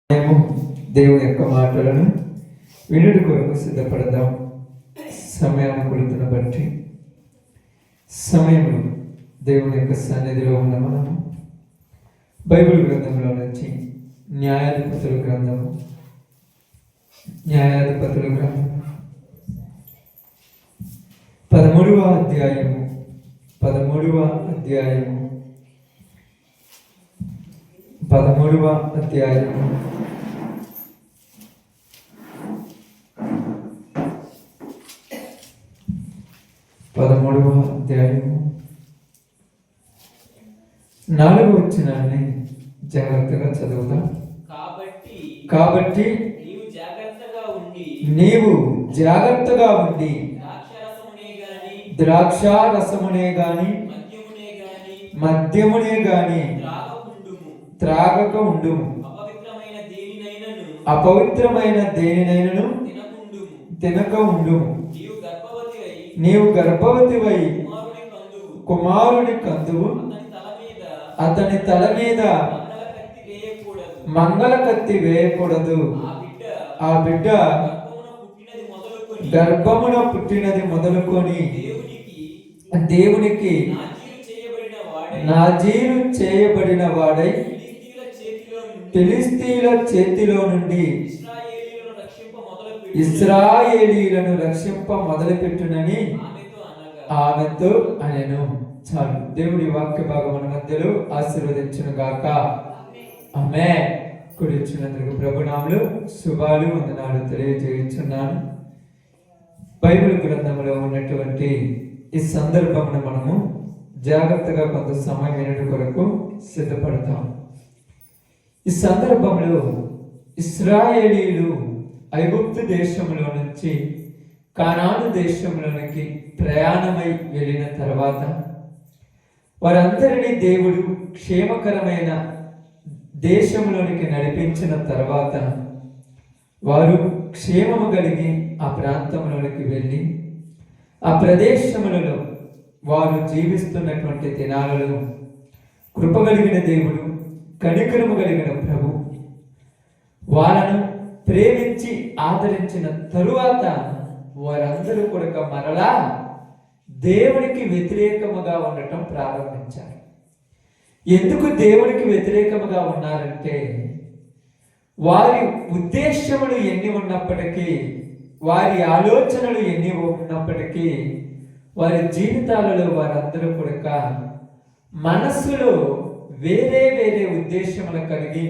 మేము దేవుని యొక్క మాటలను వినుడి కొరకు సిద్ధపడదాం. సమయాన్ని కొడుతున్న బట్టి సమయంలో దేవుని యొక్క సన్నిధిలో ఉన్న మనము బైబిల్ గ్రంథంలో నుంచి న్యాయాధిపతుల గ్రంథము 13వ అధ్యాయము 13వ అధ్యాయము 13వ అధ్యాయము 4వ వచనాన్ని జాగ్రత్తగా చదువుదాం. కాబట్టి నీవు జాగ్రత్తగా ఉండి ద్రాక్షారసమునే గాని మద్యమునే గాని త్రాగక ఉండుము. అపవిత్రమైన దేనినైనను తినక ఉండుము. నీవు గర్భవతివై కుమారుని కందువు. అతని తల మీద మంగళ కత్తి వేయకూడదు. ఆ బిడ్డ గర్భమున పుట్టినది మొదలుకొని దేవునికి నాజీరు చేయబడిన వాడై ఫిలిష్తీయుల చేతిలో నుండి ఇశ్రాయేలీయులను రక్షింప మొదలుపెట్టునని ఆమెతో అనెను. చాలు. దేవుడి వాక్య భాగం మన మధ్యలో ఆశీర్వదించును గాక. ఆమేన్. కూర్చున్నందుకు ప్రభునామములో శుభాలు వందనాలు తెలియజేయుచున్నాను. బైబిల్ గ్రంథంలో ఉన్నటువంటి ఈ సందర్భమును మనము జాగ్రత్తగా కొంత సమయం వినడం కొరకు సిద్ధపడతాం. ఈ సందర్భంలో ఇశ్రాయేలీయులు ఐగుప్తు దేశంలో నుంచి కానాను దేశంలోనికి ప్రయాణమై వెళ్ళిన తర్వాత వారందరినీ దేవుడు క్షేమకరమైన దేశంలోనికి నడిపించిన తర్వాత వారు క్షేమము కలిగి ఆ ప్రాంతంలోనికి వెళ్ళి ఆ ప్రదేశములలో వారు జీవిస్తున్నటువంటి దినాలలో కృప కలిగిన దేవుడు, కనికరము కలిగిన ప్రభు వారిని ప్రేమించి ఆదరించిన తరువాత వారందరూ కూడా మరలా దేవునికి వ్యతిరేకముగా ఉండటం ప్రారంభించారు. ఎందుకు దేవునికి వ్యతిరేకముగా ఉన్నారంటే వారి ఉద్దేశములు ఎన్ని ఉన్నప్పటికీ, వారి ఆలోచనలు ఎన్ని ఉన్నప్పటికీ, వారి జీవితాలలో వారందరూ కూడా మనస్సులో వేరే వేరే ఉద్దేశములు కలిగి,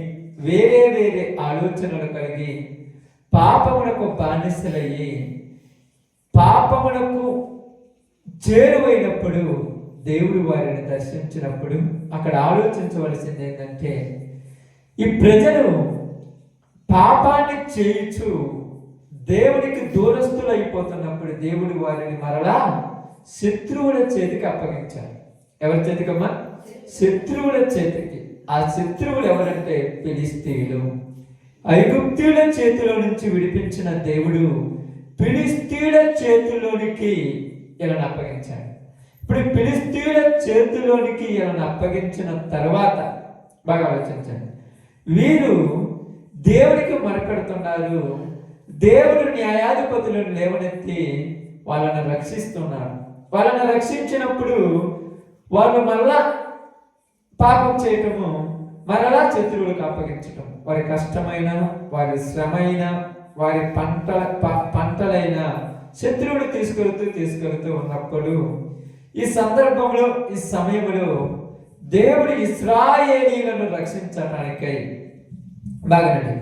వేరే వేరే ఆలోచనలు కలిగి పాపమునకు బానిసలయ్యి పాపమునకు చేరువైనప్పుడు దేవుడు వారిని దర్శించినప్పుడు అక్కడ ఆలోచించవలసింది ఏంటంటే, ఈ ప్రజలు పాపాన్ని చేయుచు దేవునికి దూరస్తులు అయిపోతున్నప్పుడు దేవుడు వారిని మరలా శత్రువుల చేతికి అప్పగించారు. ఎవరి చేతికమ్మా? శత్రువుల చేతికి. ఆ శత్రువులు ఎవరంటే ఫిలిష్తీయులు. ఐగుప్తీయుల చేతిలో నుంచి విడిపించిన దేవుడు ఫిలిష్తీయుల చేతిలోనికి ఇలా అప్పగించాడు. ఇప్పుడు ఫిలిష్తీయుల చేతిలోనికి ఇలా అప్పగించిన తర్వాత బాగా ఆలోచించండి, వీరు దేవునికి మొరపెడుతున్నారు. దేవుడు న్యాయాధిపతులను లేవనెత్తి వాళ్ళని రక్షిస్తున్నారు. వాళ్ళని రక్షించినప్పుడు వాళ్ళు మరలా పాపం చేయటము, మరలా శత్రువులకు అప్పగించటం, వారి కష్టమైన, వారి శ్రమైన, వారి పంటలైన శత్రువులు తీసుకెళ్తూ ఉన్నప్పుడు ఈ సందర్భంలో, ఈ సమయంలో దేవుడు ఇశ్రాయేలీయులను రక్షించటానికై బాగానండి,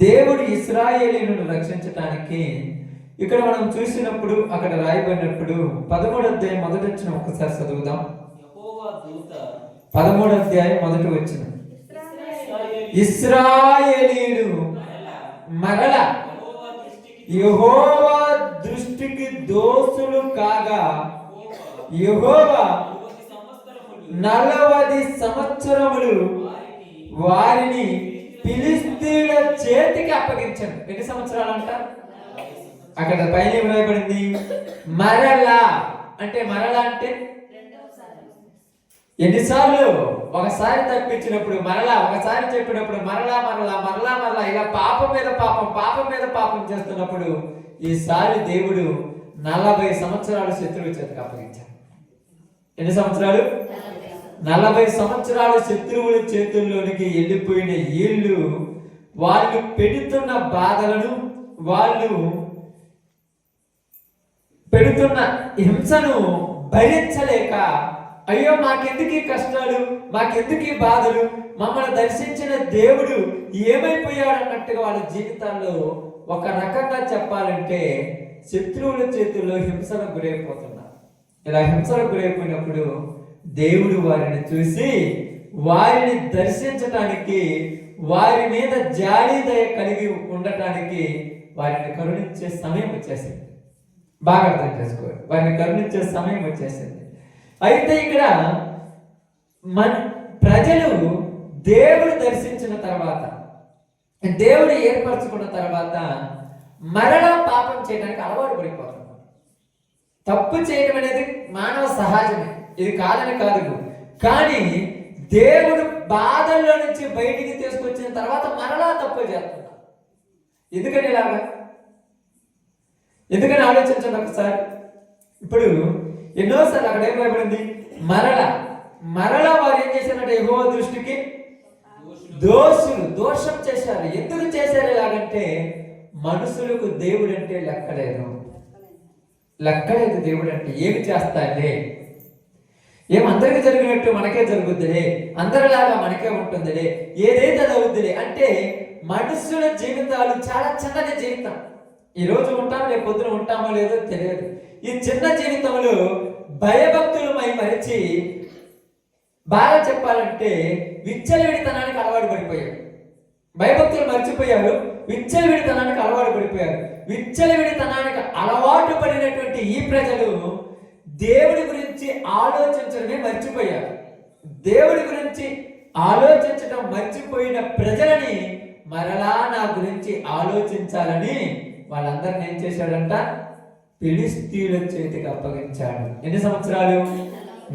దేవుడు ఇశ్రాయేలీయులను రక్షించటానికి ఇక్కడ మనం చూసినప్పుడు అక్కడ రాయబడినప్పుడు 13వ అధ్యాయం మొదటి వచనం ఒకసారి చదువుదాం. 13వ అధ్యాయం మొదటి వచనం. ఇశ్రాయేలీయులు మరల యెహోవా దృష్టికి దోషులు కాగా యెహోవా 40 సంవత్సరములు వారిని ఫిలిష్తీయుల చేతికి అప్పగించాడు. ఎన్ని సంవత్సరాలు అంట? అక్కడ పైన రాయబడింది మరలా. అంటే మరలా అంటే ఎన్నిసార్లు ఒకసారి తప్పించినప్పుడు మరలా, ఒకసారి చెప్పినప్పుడు మరలా మరలా మరలా మరలా ఇలా పాపం మీద పాపం, పాపం మీద పాపం చేస్తున్నప్పుడు ఈసారి దేవుడు 40 సంవత్సరాలు శత్రువు చేతికి అప్పగించాడు. ఎన్ని సంవత్సరాలు? 40 సంవత్సరాలు శత్రువుల చేతుల్లోనికి వెళ్ళిపోయిన వీళ్ళు, వాళ్ళు పెడుతున్న బాధలను, వాళ్ళు పెడుతున్న హింసను భరించలేక, అయ్యో మాకెందుకు ఈ కష్టాలు, మాకెందుకు ఈ బాధలు, మమ్మల్ని దర్శించిన దేవుడు ఏమైపోయాడు అన్నట్టుగా వాళ్ళ జీవితాల్లో ఒక రకంగా చెప్పాలంటే శత్రువుల చేతుల్లో హింసలకు గురైపోతున్నారు. ఇలా హింసలకు గురైపోయినప్పుడు దేవుడు వారిని చూసి వారిని దర్శించటానికి, వారి మీద జాలి దయ కలిగి ఉండటానికి వారిని కరుణించే సమయం వచ్చేసింది. బాగా అర్థం చేసుకోవాలి, వారిని కరుణించే సమయం వచ్చేసింది. అయితే ఇక్కడ మన ప్రజలు దేవుడు దర్శించిన తర్వాత, దేవుడు ఏర్పరచుకున్న తర్వాత మరలా పాపం చేయడానికి అలవాటు పడిపోతున్నారు. తప్పు చేయడం అనేది మానవ సహజమే, ఇది కాదని కాదు. కానీ దేవుడు బాధల్లో నుంచి బయటికి తీసుకొచ్చిన తర్వాత మరలా తప్పు చేస్తున్నారు. ఎందుకని ఇలాగా? ఎందుకని ఆలోచించండి ఒకసారి. ఇప్పుడు ఎన్నోసార్లు అక్కడ ఏం భయపడింది? మరలా వారు ఏం చేశారంటే యెహోవా దృష్టికి దోషం చేశారు. ఎందుకు చేశారు ఇలాగంటే మనుషులకు దేవుడు అంటే లెక్కలేదు. దేవుడు అంటే ఏమి చేస్తాడే, అందరికి జరిగినట్టు మనకే జరుగుద్దిలే, అందరిలాగా మనకే ఉంటుందిలే, ఏదైతే అది అవుద్దిలే అంటే మనుషుల జీవితాలు చాలా చిన్నది జీవితం. ఈ రోజు ఉంటాం, రేపు పొద్దున ఉంటామో లేదో తెలియదు. ఈ చిన్న జీవితంలో భయభక్తులు మరిచి, బాగా చెప్పాలంటే విచ్చలవిడితనానికి అలవాటు పడిపోయారు. భయభక్తులు మర్చిపోయారు, విచ్చలవిడితనానికి అలవాటు పడిపోయారు. విచ్చలవిడితనానికి అలవాటు పడినటువంటి ఈ ప్రజలు దేవుడి గురించి ఆలోచించడమే మర్చిపోయారు. దేవుడి గురించి ఆలోచించడం మర్చిపోయిన ప్రజలని మరలా నా గురించి ఆలోచించాలని వాళ్ళందరిని ఏం చేశాడంట? ఫిలిష్తీయుల చేతికి అప్పగించాడు. ఎన్ని సంవత్సరాలు?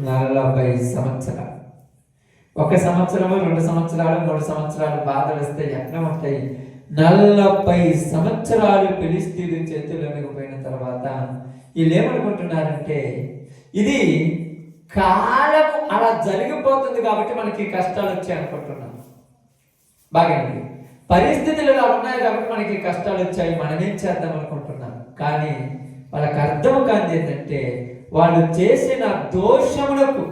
40 సంవత్సరాలు. 1 సంవత్సరము, 2 సంవత్సరాలు, 3 సంవత్సరాలు బాధలు వస్తే ఎట్లా ఉంటాయి? 40 సంవత్సరాలు ఫిలిష్తీయుల చేతుల్లోకి పోయిన తర్వాత వీళ్ళు ఏమనుకుంటున్నారంటే ఇది కాలము అలా జరిగిపోతుంది కాబట్టి మనకి కష్టాలు వచ్చాయి అనుకుంటున్నాం. బాగానండి, పరిస్థితులు ఇలా ఉన్నాయి కాబట్టి మనకి కష్టాలు వచ్చాయి, మనం ఏం చేద్దాం అనుకుంటున్నాం. కానీ వాళ్ళకి అర్థం కాదు ఏంటంటే వాళ్ళు చేసిన దోషములకు,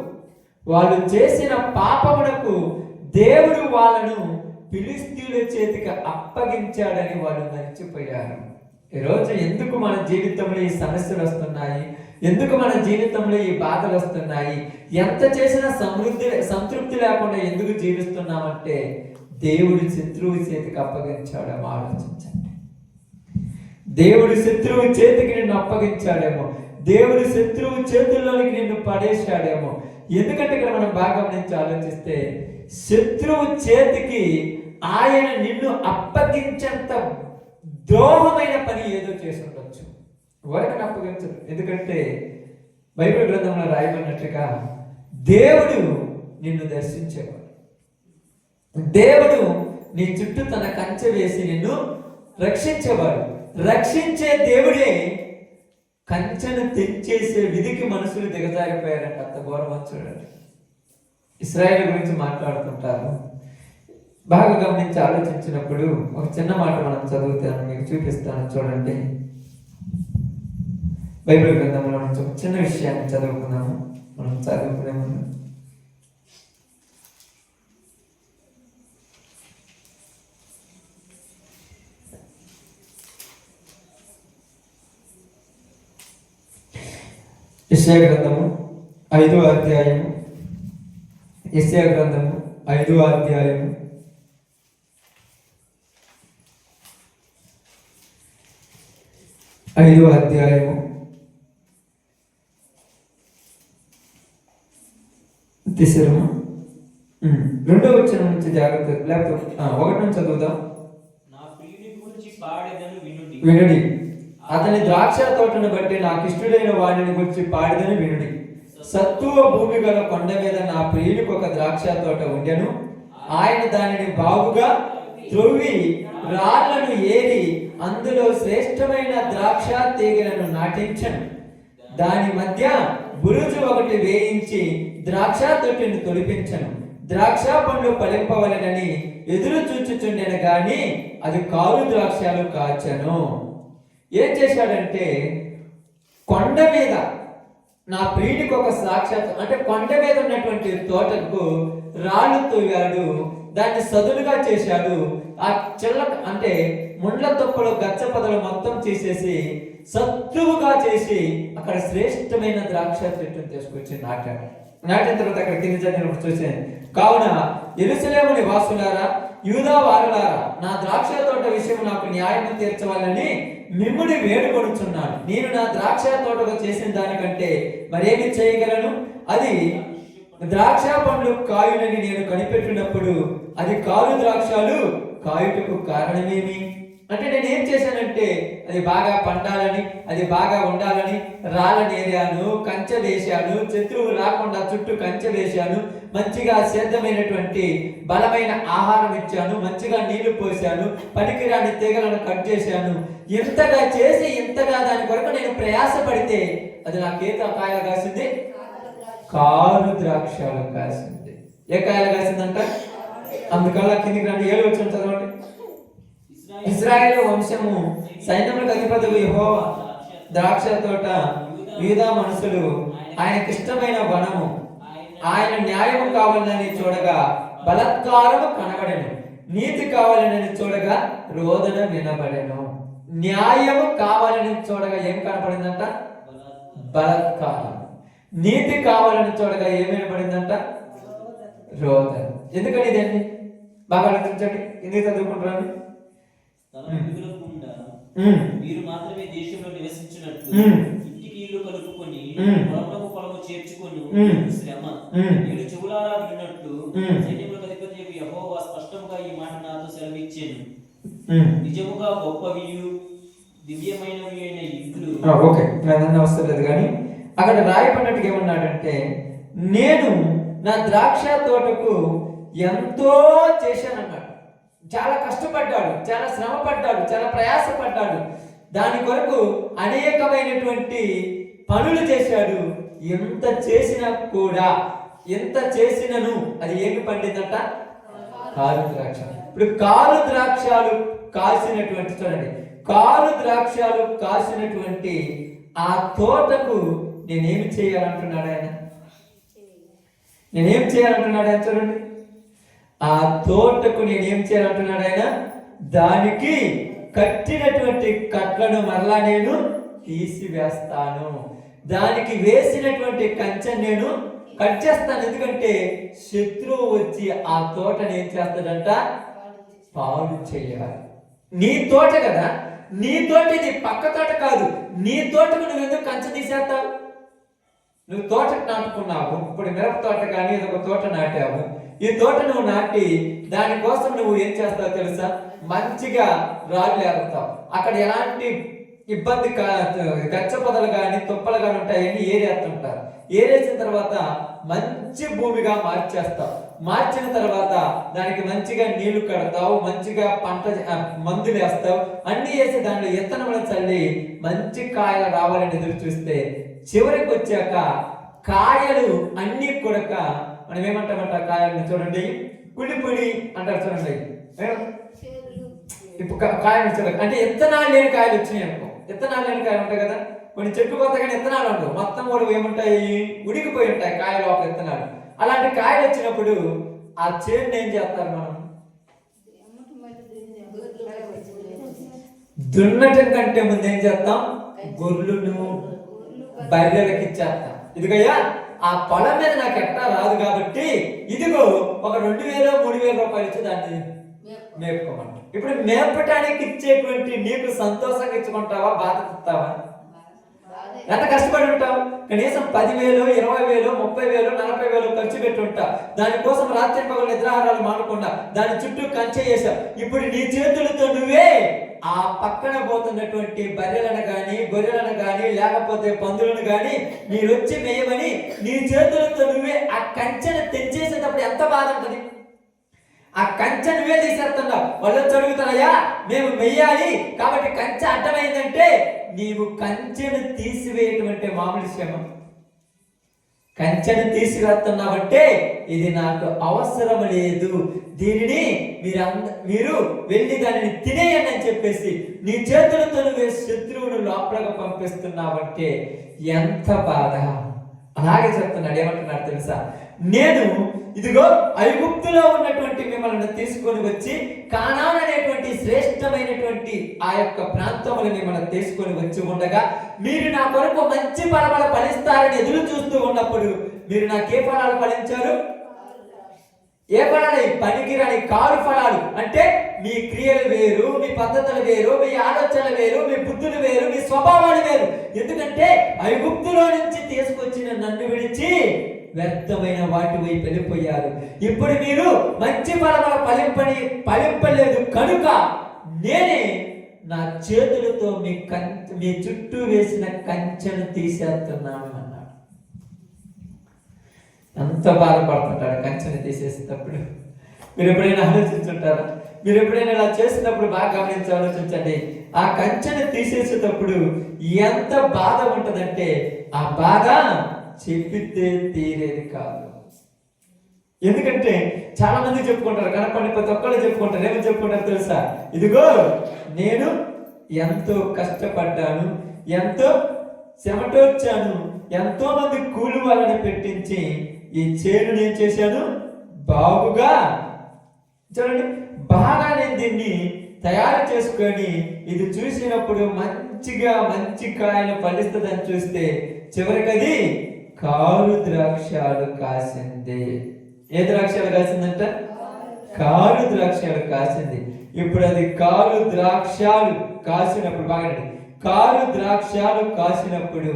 వాళ్ళు చేసిన పాపములకు దేవుడు వాళ్ళను ఫిలిష్తీయుల చేతికి అప్పగించాడని వాళ్ళు మర్చిపోయారు. ఈరోజు ఎందుకు మన జీవితంలో ఈ సమస్యలు వస్తున్నాయి, ఎందుకు మన జీవితంలో ఈ బాధలు వస్తున్నాయి, ఎంత చేసినా సంతృప్తి లేకుండా ఎందుకు జీవిస్తున్నామంటే దేవుడి శత్రువు చేతికి అప్పగించాడేమో ఆలోచించండి. దేవుడి శత్రువు చేతికి నిన్ను అప్పగించాడేమో, దేవుడి శత్రువు చేతుల్లోనికి నిన్ను పడేశాడేమో. ఎందుకంటే ఇక్కడ మనం బాగా నుంచి ఆలోచిస్తే శత్రువు చేతికి ఆయన నిన్ను అప్పగించేంత ద్రోహమైన పని ఏదో చేసి ఉండొచ్చు. ఎవరికి అప్పగించదు. ఎందుకంటే బైబిల్ గ్రంథంలో రాయబడినట్టుగా దేవుడు నిన్ను దర్శించేవాడు. దేవుడు నీ చుట్టూ తన కంచె వేసి నిన్ను రక్షించేవాడు. రక్షించే దేవుడే కంచెను తెంచేసే విధికి మనుషులు దిగజారిపోయారంట. అంత ఘోరం చూడండి. ఇశ్రాయేలు గురించి మాట్లాడుతుంటారు. బాగా గమనించి ఆలోచించినప్పుడు ఒక చిన్న మాట మనం చదువుతాను, మీకు చూపిస్తాను చూడండి. బైబిల్ గ్రంథంలో నుంచి ఒక చిన్న విషయాన్ని చదువుకున్నాము. మనం చదువుకునే ముందు యెషయా గ్రంథము 5వ అధ్యాయము, యెషయా గ్రంథము 5వ అధ్యాయము 5వ అధ్యాయము తీసారు 2వ వచనం నుంచి జాగ్రత్త, లేకపోతే 1 నుంచి చదువుదాం. వినుడి, అతని ద్రాక్ష తోటను బట్టి నాకు ఇష్టడైన వాడిని గురించి పాడిదని వినుడి. సత్తువ భూమి గల కొండ మీద నా ప్రియునికి ఒక ద్రాక్ష తోట ఉండెను. ఆయన దానిని బాగుగా త్రొవ్వి రాళ్లను ఏరి అందులో శ్రేష్టమైన ద్రాక్ష తీగలను నాటించను. దాని మధ్య బురుజు ఒకటి వేయించి ద్రాక్ష తొట్టిని తొలిపించను. ద్రాక్ష పండ్లు ఫలింపవలెనని ఎదురు చూచుచుండెను గాని అది కారు ద్రాక్షలు కాచను. ఏం చేశాడంటే, కొండ మీద నా ప్రియుడికి ఒక సాక్షాత్ అంటే కొండ మీద ఉన్నటువంటి తోటకు రాళ్ళు తోయాడు, దాన్ని సదునుగా చేశాడు. ఆ చిల్ల అంటే ముండ్ల తొప్పలు గచ్చ పొదలు మొత్తం తీసేసి సత్తువుగా చేసి అక్కడ శ్రేష్టమైన ద్రాక్ష చెట్టును తీసుకొచ్చి నాటాడు. నాటిన తర్వాత అక్కడ కింద జరిగినప్పుడు చూశాను. కావున యెరూషలేము నివాసులారా, యూదా వారులారా, నా ద్రాక్ష తోట విషయం నాకు న్యాయం తీర్చవాలని మిమ్ముని వేడుకొనుచున్నాను. నేను నా ద్రాక్ష తోటలో చేసిన దానికంటే మరేమి చేయగలను? అది ద్రాక్ష పండ్లు కాయులని నేను కనిపెట్టినప్పుడు అది కారు ద్రాక్షలు కాయుటకు కారణమేమి? అంటే నేను ఏం చేశానంటే, అది బాగా పండాలని, అది బాగా ఉండాలని రాళ్ళని ఏరాను, కంచె వేశాను, శత్రువు రాకుండా చుట్టూ కంచె వేశాను, మంచిగా సిద్ధమైనటువంటి బలమైన ఆహారం ఇచ్చాను, మంచిగా నీళ్లు పోసాను, పనికిరాని తీగలను కట్ చేశాను. ఇంతగా చేసి ఇంతగా దాని కొరకు నేను ప్రయాసపడితే అది నాకేత కాయలు కాసింది? కారు ద్రాక్షలు కాసింది. ఏ కాయలు కాసిందంట? అందుకల్లా కిందికి రండి, 7 వచ్చిన చదవండి. ఇశ్రాయేలు వంశము సైన్యములకు అధిపతులు యెహోవా ద్రాక్ష తోట, యూదా మనుషులు ఆయనకి ఇష్టమైన వనము. ఆయన న్యాయము కావాలని చూడగా బలత్కారము కనబడెను, నీతి కావాలని చూడగా రోదన వినబడెను. న్యాయము కావాలని చూడగా ఏం కనపడిందంట? బలత్కారం. నీతి కావాలని చూడగా ఏం వినపడిందంట? రోదన. ఎందుకని ఇదండి బాగా ఆలోచించండి. ఎందుకు చదువుకుంటున్నాను? మీరు మాత్రమే దేశంలో నివసించినట్లు ఇంటికి ఇల్లు కలుపుకొని పొలములకు పొలము చేర్చుకొని శ్రమ మీరు చెవులారా విన్నట్లు సైన్యములకు అధిపతి యెహోవా స్పష్టముగా ఈ మాట నాతో సెలవిచ్చాను. నిజముగా గొప్పవియు దివ్యమైనవి అయిన ఇల్లు. ఓకే, అవసరం లేదు కానీ అక్కడ రాయబడినట్టుగా ఏమన్నాడంటే, నేను నా ద్రాక్ష తోటకు ఎంతో చేశానన్నాడు. చాలా కష్టపడ్డాడు, చాలా శ్రమ పడ్డాడు, చాలా ప్రయాసపడ్డాడు. దాని కొరకు అనేకమైనటువంటి పనులు చేశాడు. ఎంత చేసినా కూడా, ఎంత చేసినను అది ఏమి పండిందట? కారు ద్రాక్ష. ఇప్పుడు కారు ద్రాక్షలు కాసినటువంటి, చూడండి, కారు ద్రాక్షలు కాసినటువంటి ఆ తోటకు నేనేమి చేయాలంటున్నాడు ఆయన? నేనేం చేయాలంటున్నాడు ఆయన? చూడండి, ఆ తోటకు నేనేం చేయాలంటున్నాడు ఆయన? దానికి కట్టినటువంటి కట్లను మరలా నేను తీసివేస్తాను, దానికి వేసినటువంటి కంచెను నేను కట్ చేస్తాను. ఎందుకంటే శత్రువు వచ్చి ఆ తోటని ఏం చేస్తాడంట? పాడు చేయాలి. నీ తోట కదా, నీ తోట, ఇది పక్క తోట కాదు. నీ తోటకు నువ్వు ఎందుకు కంచె తీసేస్తావు? నువ్వు తోట నాటుకున్నావు, ఇప్పుడు మిరప తోట కానీ ఏదో ఒక తోట నాటావు. ఈ తోట నువ్వు నాటి దానికోసం నువ్వు ఏం చేస్తావు తెలుసా? మంచిగా రాళ్ళు ఏరుతావు. అక్కడ ఎలాంటి ఇబ్బంది గచ్చ పొదలు కానీ తుప్పలు కానీ ఉంటాయని ఏరేస్తుంటారు. ఏరేసిన తర్వాత మంచి భూమిగా మార్చేస్తావు. మార్చిన తర్వాత దానికి మంచిగా నీళ్లు కడతావు, మంచిగా పంట మందులు వేస్తావు, అన్ని వేసి దాంట్లో విత్తనములు చల్లి మంచి కాయలు రావాలని ఎదురు చూస్తే చివరికి వచ్చాక కాయలు అన్ని కొడక మనం ఏమంటామంట? కాయల్ని చూడండి, కుడిపుడి అంటారు. చూడండి, ఇప్పుడు కాయలు చూడండి, అంటే విత్తనాలు లేని కాయలు వచ్చినాయి అనుకో. విత్తనాలు లేని కాయలు ఉంటాయి కదా, కొన్ని చెట్టు కొత్త కానీ విత్తనాలు ఉండవు, మొత్తం కూడా ఏముంటాయి? ఉడికిపోయి ఉంటాయి కాయల లోపల విత్తనాలు. అలాంటి కాయలు వచ్చినప్పుడు ఆ చేనుని ఏం చేస్తారు? మనం దున్నటం కంటే ముందు ఏం చేస్తాం? గొర్రెలను బర్రెలకి ఇచ్చేస్తాం. ఇదిగయ్యా, ఆ పొలం మీద నాకు ఎట్టా రాదు కాబట్టి ఇదిగో ఒక 2,000 3,000 రూపాయలు ఇచ్చి దాన్ని మేపుకోమంట. ఇప్పుడు మేపటానికి ఇచ్చేటువంటి నీకు సంతోషంగా ఇచ్చుకుంటావా? బాధ ఇస్తావా? ఎంత కష్టపడి ఉంటావు? కనీసం 10,000 20,000 30,000 40,000 ఖర్చు పెట్టి ఉంటావు. దానికోసం రాత్రి పగలు నిద్రాహారాలు మానకుండా దాని చుట్టూ కంచె చేశావు. ఇప్పుడు నీ చేతులతో నువ్వే ఆ ఆ పక్కన పోతున్నటువంటి బర్రెలను కానీ గొర్రెలను కానీ లేకపోతే పందులను కానీ మీరు వచ్చి మేయమని నీ చేతులతో నువ్వే ఆ కంచెను తెంచేసేటప్పుడు ఎంత బాధ ఉంటుంది. ఆ కంచె నువ్వే తీసేస్తున్నావు. వాళ్ళు అడుగుతారయ్యా మేము మెయ్యాలి కాబట్టి కంచె అడ్డమైందంటే నీవు కంచెను తీసివేయటం మామూలు విషయమా? కంచెను తీసుకువస్తున్నావంటే ఇది నాకు అవసరం లేదు, దీనిని మీరు వెళ్ళి దానిని తినేయండి అని చెప్పేసి నీ చేతులతో నువ్వే శత్రువును లోపలకు పంపిస్తున్నావంటే ఎంత బాధ. అలాగే చెప్తున్నాడు, ఏమంటున్నాడు తెలుసా? నేను ఇదిగో ఐగుప్తులో ఉన్నటువంటి మిమ్మల్ని తీసుకొని వచ్చి కానాన్ అనేటువంటి శ్రేష్టమైనటువంటి ఆ యొక్క ప్రాంతములు మిమ్మల్ని తీసుకొని వచ్చి ఉండగా మీరు నా కొరకు మంచి ఫలాలు ఫలిస్తారని ఎదురు చూస్తూ ఉన్నప్పుడు మీరు నాకే ఫలాలు ఫలించారు? ఏ ఫలాలు? పనికిరాని కారు ఫలాలు. అంటే మీ క్రియలు వేరు, మీ పద్ధతులు వేరు, మీ ఆలోచనలు వేరు, మీ బుద్ధులు వేరు, మీ స్వభావాలు వేరు. ఎందుకంటే ఐగుప్తులో నుంచి తీసుకొచ్చిన నన్ను విడిచి వ్యర్థమైన వాటి వైపు వెళ్ళిపోయారు. ఇప్పుడు మీరు మంచి ఫలముల ఫలింపలేదు కనుక నేనే నా చేతులతో మీ చుట్టూ వేసిన కంచెను తీసేస్తున్నాను అన్నాడు. ఎంత బాధపడుతుంటాడు కంచెను తీసేసేటప్పుడు. మీరు ఎప్పుడైనా ఆలోచించుంటారా? మీరు ఎప్పుడైనా ఇలా చేసినప్పుడు బాగా గమనించి ఆలోచించండి. ఆ కంచెను తీసేసేటప్పుడు ఎంత బాధ ఉంటుందంటే ఆ బాధ చెప్పితే తీరేది కాదు. ఎందుకంటే చాలా మంది చెప్పుకుంటారు, కనపడి ప్రతి ఒక్కళ్ళు చెప్పుకుంటారు. ఏమని చెప్పుకుంటారు తెలుసా? ఇదిగో నేను ఎంతో కష్టపడ్డాను, ఎంతో చెమటోర్చాను, ఎంతో మంది కూలి వాళ్ళని పెట్టించి ఈ చేను నేను చేశాను బాగుగా. చూడండి, బాగా నేను దీన్ని తయారు చేసుకొని ఇది చూసినప్పుడు మంచి కాయలు ఫలిస్తుందని చూస్తే చివరికది కారు ద్రాక్షాలు కాసింది. ఏ ద్రాక్షాలు కాసిందంట? కారు ద్రాక్షాలు కాసింది. ఇప్పుడు అది కారు ద్రాక్షాలు కాసినప్పుడు బాగా కారు ద్రాక్షాలు కాసినప్పుడు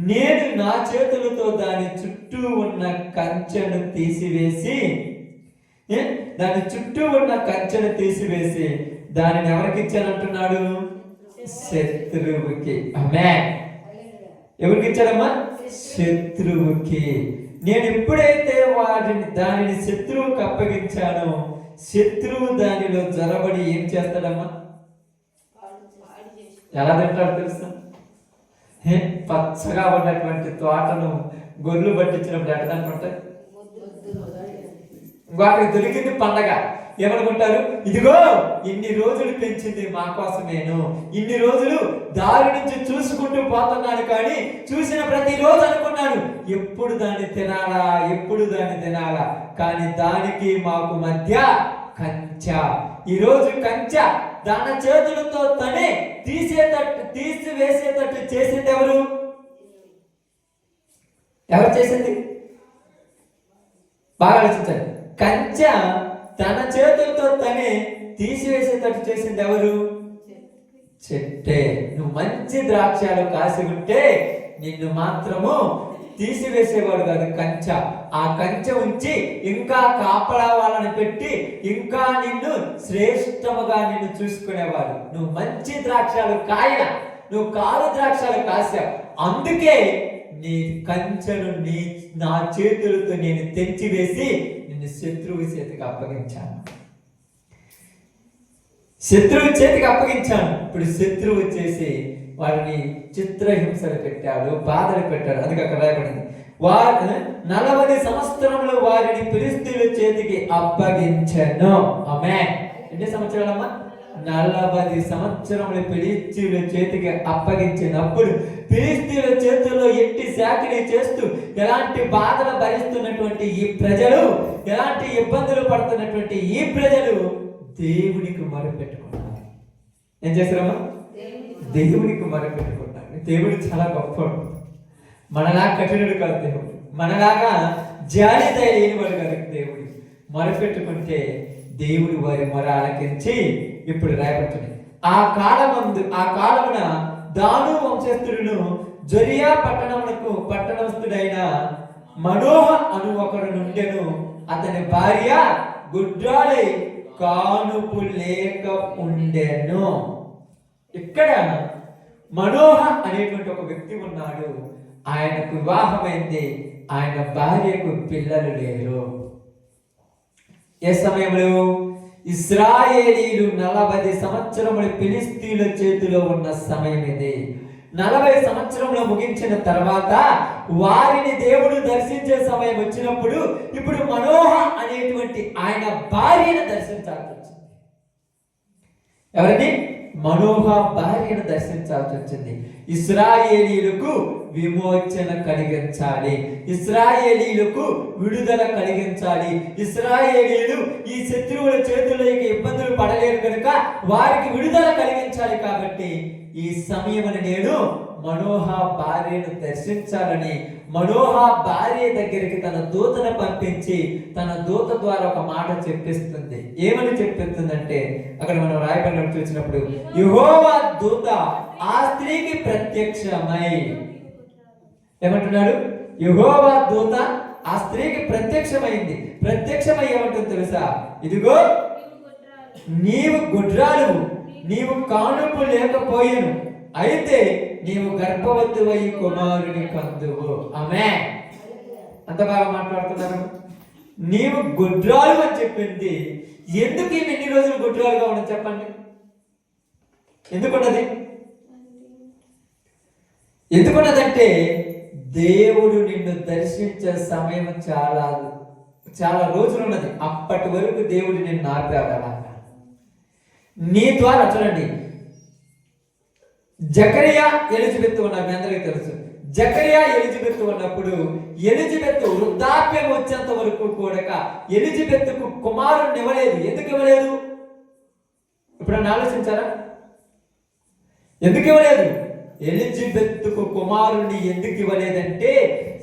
నేను నా చేతులతో దాని చుట్టూ ఉన్న కంచెను తీసివేసి దానిని ఎవరికి ఇచ్చానంటున్నాడు? శత్రువుకి. ఆమేన్. ఎవరికి ఇచ్చాడమ్మా? శత్రువుకి. నేను ఎప్పుడైతే దానిని శత్రువుకి అప్పగించానో శత్రువు దానిలో జొరబడి ఏం చేస్తాడమ్మా? ఎలా తింటాడు తెలుసా? పచ్చగా ఉన్నటువంటి తోటను గొర్రెలు పట్టించినప్పుడు ఎట్టదనుకుంటా? వాటికి దొరికింది పండగ. ఏమనుకుంటారు? ఇదిగో ఇన్ని రోజులు పెంచింది మా కోసమేను, ఇన్ని రోజులు దారి నుంచి చూసుకుంటూ పోతున్నాను, కానీ చూసిన ప్రతి రోజు అనుకున్నాను ఎప్పుడు దాన్ని తినాలా, కానీ దానికి మాకు మధ్య కంచె. ఈరోజు కంచె దాని చేతులతో తనే తీసివేసేటట్టు చేసింది ఎవరు చేసింది? బాగా ఆలోచించండి. కంచె తన చేతులతో తనే తీసివేసేటట్టు చేసింది ఎవరు? చెట్టే. నువ్వు మంచి ద్రాక్షాలు కాసి ఉంటే నిన్ను మాత్రము తీసివేసేవాడు కాదు కంచె. ఆ కంచె ఉంచి ఇంకా కాపలా వాళ్ళని పెట్టి ఇంకా నిన్ను శ్రేష్టముగా నిన్ను చూసుకునేవాడు. నువ్వు మంచి ద్రాక్షాలు కాయన, నువ్వు కారు ద్రాక్షాలు కాసావు. అందుకే నీ కంచెను నా చేతులతో నేను తెంచివేసి నిన్ను శత్రువు చేతికి అప్పగించాను. ఇప్పుడు శత్రువు వచ్చేసి వారిని చిత్రహింసలు పెట్టాడు, బాధలు పెట్టాడు. అందుకే అక్కడ రాయబడింది 40 సంవత్సరములు వారిని ఫిలిష్తీయుల చేతికి అప్పగించెను. ఆమేన్. ఎన్ని సంవత్సరాలమ్మా? 40 సంవత్సరములు ఫిలిష్తీయుల చేతికి అప్పగించినప్పుడు ఫిలిష్తీయుల చేతుల్లో ఎట్టి సాకిరీ చేస్తూ ఎలాంటి బాధలు భరిస్తున్నటువంటి ఈ ప్రజలు, ఎలాంటి ఇబ్బందులు పడుతున్నటువంటి ఈ ప్రజలు దేవునికి మొరపెట్టుకున్నారు. ఏం చేశారమ్మా? దేవునికి మొరపెట్టుకున్నారు. దేవుడు చాలా గొప్పవాడు. మనలా కఠినుడు కాదు దేవుడు, మనలాగా జాలి దయలేనివాడు కాదు దేవుడు. మొరపెట్టుకుంటే దేవుడు వారి మొర ఆలకించి ఇప్పుడు రాయబడుతుంది. ఆ కాలమున దాను వంశస్థుడును జొరియా పట్టణస్థుడైన మనోహ అను ఒకడు నుండెను. అతని భార్య గుడ్రాలై కానుపు లేక ఉండెను. ఇక్కడ మనోహ అనేటువంటి ఒక వ్యక్తి ఉన్నాడు. ఆయనకు వివాహమైంది, ఆయన భార్యకు పిల్లలు లేరు. ఏ సమయంలో? ఇశ్రాయేలీలు 40 సంవత్సరములు ఫిలిస్తీన్ల చేతిలో ఉన్న సమయం ఇది. 40 సంవత్సరంలో ముగించిన తర్వాత వారిని దేవుడు దర్శించే సమయం వచ్చినప్పుడు ఇప్పుడు మనోహ అనేటువంటి ఆయన భార్యను దర్శించాల్సి వచ్చింది. ఎవరిని? మనోహ భార్యను దర్శించాల్సి వచ్చింది. ఇశ్రాయేలీలకు విమోచన కలిగించాలి, ఇశ్రాయేలీలకు విడుదల కలిగించాలి. ఇశ్రాయేలీలు ఈ శత్రువుల చేతుల్లోకి ఇబ్బందులు పడలేరు కనుక వారికి విడుదల కలిగించాలి. కాబట్టి ఈ సమయమున నేను మనోహ భార్యను దర్శించాలని మనోహ భార్య దగ్గరికి తన దూతను పంపించి తన దూత ద్వారా ఒక మాట చెప్పిస్తుంది. ఏమని చెప్పిస్తుందంటే, అక్కడ మనం రాయబడిన చూసినప్పుడు యెహోవా దూత ఆ స్త్రీకి ప్రత్యక్షమై ఏమంటున్నాడు? యెహోవా దూత ఆ స్త్రీకి ప్రత్యక్షమైంది. ప్రత్యక్షమై ఏమంటుంది తెలుసా? ఇదిగో నీవు గుడ్రాలు, నీవు కానుపు లేకపోయేను, అయితే నీవు గర్భవతివై కుమారుని కందువు. ఆమేన్. అంత బాగా మాట్లాడుతున్నారు. నీవు గుడ్రాలు అని చెప్పింది. ఎందుకు ఈమె ఎన్ని రోజులు గుడ్రాలుగా ఉండదు చెప్పండి? ఎందుకున్నది? ఎందుకున్నదంటే దేవుడు నిన్ను దర్శించే సమయం చాలా రోజులు ఉన్నది. అప్పటి వరకు దేవుడు నిన్ను ఆపాడు. నీ ద్వారా చూడండి, జకరియా ఎలిజబెత్ ఉన్నారు, మీ అందరికీ తెలుసు. జకరియా ఎలిజబెత్ ఉన్నప్పుడు ఎలిజబెత్ వృద్ధాప్యం వచ్చేంత వరకు కూడా ఎలిజబెత్కు కుమారుడిని ఇవ్వలేదు. ఎందుకు ఇవ్వలేదు? ఎప్పుడన్నా ఆలోచించారా? ఎందుకు ఇవ్వలేదు? ఎలిజబెత్కు కుమారుడిని ఎందుకు ఇవ్వలేదంటే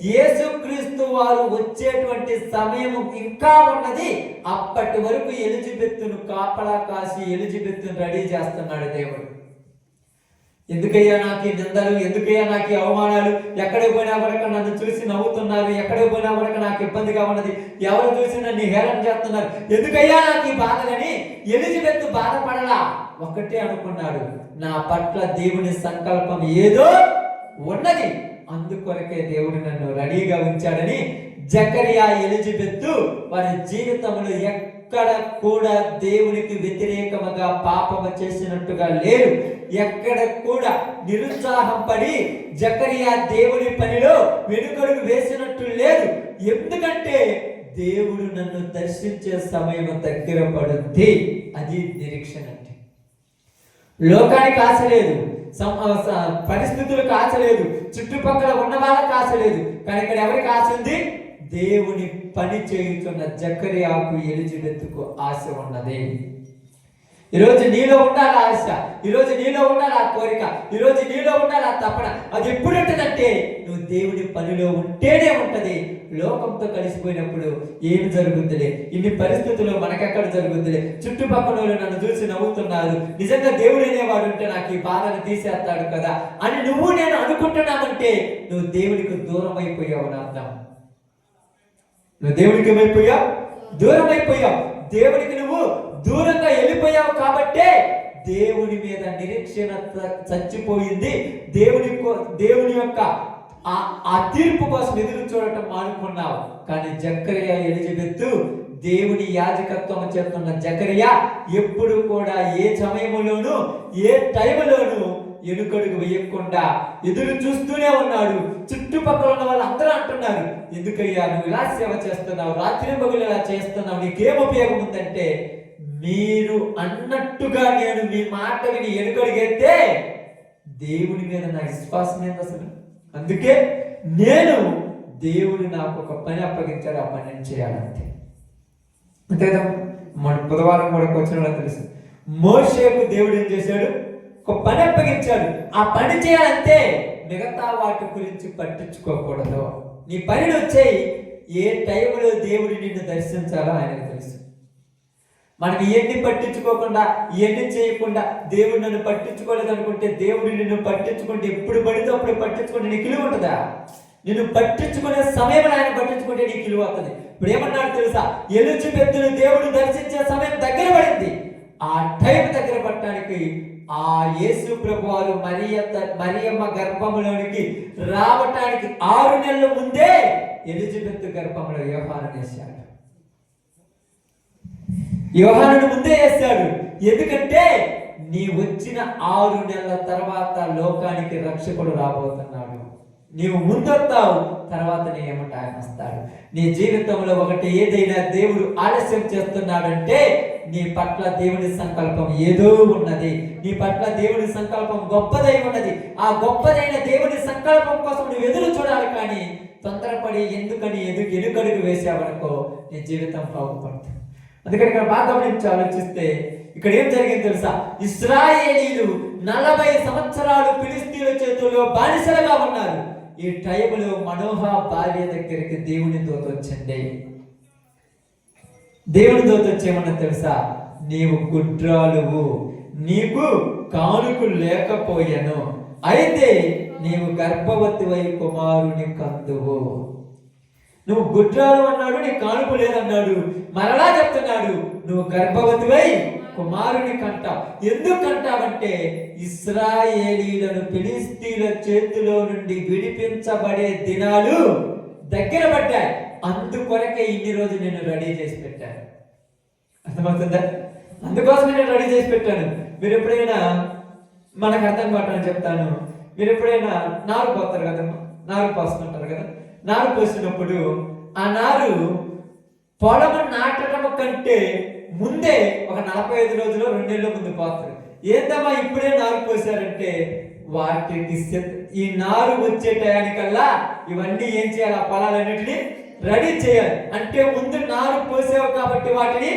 యేసుక్రీస్తు వారు వచ్చేటువంటి సమయం ఇంకా ఉన్నది. అప్పటి వరకు ఎలిజబెత్తును కాపలా కాసి ఎలిజబెత్తును రెడీ చేస్తున్నాడు దేవుడు. ఎందుకయ్యా నాకు ఈ నిందలు, ఎందుకయ్యా నాకు ఈ అవమానాలు, ఎక్కడికి పోయినా కూడా నన్ను చూసి నవ్వుతున్నారు, ఎక్కడికి పోయినా కూడా నాకు ఇబ్బందిగా ఉన్నది, ఎవరు చూసి నన్ను హేళన చేస్తున్నారు, ఎందుకయ్యా నాకు ఈ బాధలని ఎలిజబెత్ బాధపడలా. ఒకటే అనుకున్నాడు, నా పట్ల దేవుని సంకల్పం ఏదో ఉన్నది, అందుకొరకే దేవుడు నన్ను రెడీగా ఉంచాడని జకరియా ఎలిజబెత్ వారి జీవితంలో ఎక్కడ కూడా దేవునికి వ్యతిరేకముగా పాపము చేసినట్టుగా లేరు. ఎక్కడ కూడా నిరుత్సాహం పడి జకరియా దేవుని పనిలో వెనుకడుగు వేసినట్టు లేదు. ఎందుకంటే దేవుడు నన్ను దర్శించే సమయం దగ్గర పడుద్ది. అది నిరీక్షణ అంటే. లోకానికి ఆశ లేదు, పరిస్థితులకు ఆశ లేదు, చుట్టుపక్కల ఉన్న వాళ్ళకి ఆశ లేదు. కానీ ఇక్కడ ఎవరికి ఆశ ఉంది? దేవుని పని చేయుతున్న జకరియాకు ఎలిజబెత్కు ఆశ ఉన్నది. ఈరోజు నీలో ఉండాలి ఆశ, ఈరోజు నీలో ఉండాలి ఆ కోరిక, ఈరోజు నీలో ఉండాలి ఆ తపన. అది ఎప్పుడు ఉంటుందంటే నువ్వు దేవుని పనిలో ఉంటేనే ఉంటది. లోకంతో కలిసిపోయినప్పుడు ఏమి జరుగుతుందిలే, ఇన్ని పరిస్థితుల్లో మనకెక్కడ జరుగుతుందిలే, చుట్టుపక్కల నన్ను చూసి నవ్వుతున్నారు, నిజంగా దేవుడు అనేవాడు ఉంటే నాకు ఈ బాధను తీసేస్తాడు కదా అని నువ్వు నేను అనుకుంటున్నామంటే నువ్వు దేవునికి దూరం అయిపోయావు అని అర్థం. నువ్వు దేవుడికి ఏమైపోయావు? దూరం అయిపోయావు. దేవుడికి నువ్వు దూరంగా వెళ్ళిపోయావు కాబట్టే దేవుని మీద నిరీక్షణ చచ్చిపోయింది. దేవుని యొక్క ఆ తీర్పు కోసం ఎదురు చూడటం మానుకున్నావు. కానీ జకరియా ఎలిజబెత్ దేవుని యాజకత్వం చేస్తున్న జకరియా ఎప్పుడు కూడా ఏ సమయంలోనూ ఏ టైంలోనూ ఎనుకడుగు వేయకుండా ఎదురు చూస్తూనే ఉన్నాడు. చుట్టుపక్కల ఉన్న వాళ్ళు అందరూ అంటున్నారు, ఎందుకయ్యా నువ్వు ఇలా సేవ చేస్తున్నావు, రాత్రి పగులు ఇలా చేస్తున్నావు, నీకేం ఉపయోగం ఉందంటే మీరు అన్నట్టుగా నేను మీ మాట విని ఎనుకడిగైతే దేవుని మీద నా విశ్వాసం ఏంది అసలు. అందుకే నేను దేవుడు నాకు ఒక పని అప్పగించాడు, ఆ పని చేయాలంతే. అంతేదా? మన బుధవారం కూడా వచ్చిన తెలుసు, మోషేకు దేవుడు ఏం చేశాడు? ఒక పని అప్పగించాడు, ఆ పని చేయాలంటే మిగతా వాటి గురించి పట్టించుకోకూడదు. నీ పనిని వచ్చేయి. ఏ టైంలో దేవుడు నిన్ను దర్శించాలో ఆయనకు తెలుసు. మనం ఇవన్నీ పట్టించుకోకుండా ఇవన్నీ చేయకుండా దేవుడు నన్ను పట్టించుకోలేదు అనుకుంటే, దేవుడు నిన్ను పట్టించుకుంటే ఎప్పుడు పడితే అప్పుడు పట్టించుకుంటే నీకు విలువ ఉంటుందా? నిన్ను పట్టించుకునే సమయంలో ఆయన పట్టించుకుంటే నీకు విలువ అవుతుంది. ఇప్పుడు ఏమన్నాడు తెలుసా? ఎలిజబెత్తును దేవుడు దర్శించే సమయం దగ్గర పడింది. ఆ టైం దగ్గర పట్టడానికి ఆ యేసు ప్రభు వారు మరియమ్మ గర్భంలోనికి రావటానికి 6 నెలల ముందే ఎలిజబెత్ గర్భంలో యోహానుని వేశాడు. యోహానుని ముందే వేశాడు. ఎందుకంటే నీ వచ్చిన 6 నెలల తర్వాత లోకానికి రక్షకుడు రాబోతున్నాడు. నీవు ముందొస్తావు, తర్వాత నీ ఏమంటే ఆయన వస్తాడు. నీ జీవితంలో ఒకటి ఏదైనా దేవుడు ఆలస్యం చేస్తున్నాడంటే నీ పట్ల దేవుని సంకల్పం ఏదో ఉన్నది. నీ పట్ల దేవుని సంకల్పం గొప్పదై ఉన్నది. ఆ గొప్పదైన దేవుని సంకల్పం కోసం నువ్వు ఎదురు చూడాలి. కానీ తొందరపడి ఎందుకని ఎనుకడుగు వేసావనుకో నీ జీవితం బాగుపడుతుంది. అందుకని ఇక్కడ బాగా నుంచి ఆలోచిస్తే ఇక్కడ ఏం జరిగింది తెలుసా? ఇశ్రాయేలీలు 40 సంవత్సరాలు ఫిలిష్తీయుల చేతుల్లో బానిసలుగా ఉన్నారు. ఈ టైంలో మనోహ భార్య దగ్గరికి దేవుని దూత వచ్చింది. దేవుని దూత వచ్చేమన్నా తెలుసా? నీవు గుడ్రాలువు, నీకు కానుకు లేకపోయాను, అయితే నీవు గర్భవతివై కుమారుని కందువు. నువ్వు గుడ్రాలు అన్నాడు, నీ కానుపు లేదన్నాడు. మరలా చెప్తున్నాడు, నువ్వు గర్భవతివై కుమారుని కంటావు. ఎందుకు కంటావంటే ఇశ్రాయేలీలను ఫిలిష్తీయుల చేతిలో నుండి విడిపించబడే దినాలు దగ్గర పడ్డాయి. అందుకొరకే ఇన్ని రోజులు నేను రెడీ చేసి పెట్టాను. అర్థమవుతుందా? అందుకోసం నేను రెడీ చేసి పెట్టాను. మీరు ఎప్పుడైనా మనకు అర్థం కావటం చెప్తాను. మీరు ఎప్పుడైనా నారు పోతారు కదమ్మా, నారు పోస్తుంటారు కదా. నారు పోసినప్పుడు ఆ నారు పొలము నాటడం కంటే ముందే ఒక 45 రోజులు 2 నెలల ముందు పోతారు. ఏందమ్మా ఇప్పుడే నారు పోసారంటే వాటికి ఈ నారు వచ్చే టయానికల్లా ఇవన్నీ ఏం చేయాలి? ఆ పొలాలన్నిటిని రెడీ చేయాలి. అంటే ముందు నారు పోసావు కాబట్టి వాటిని,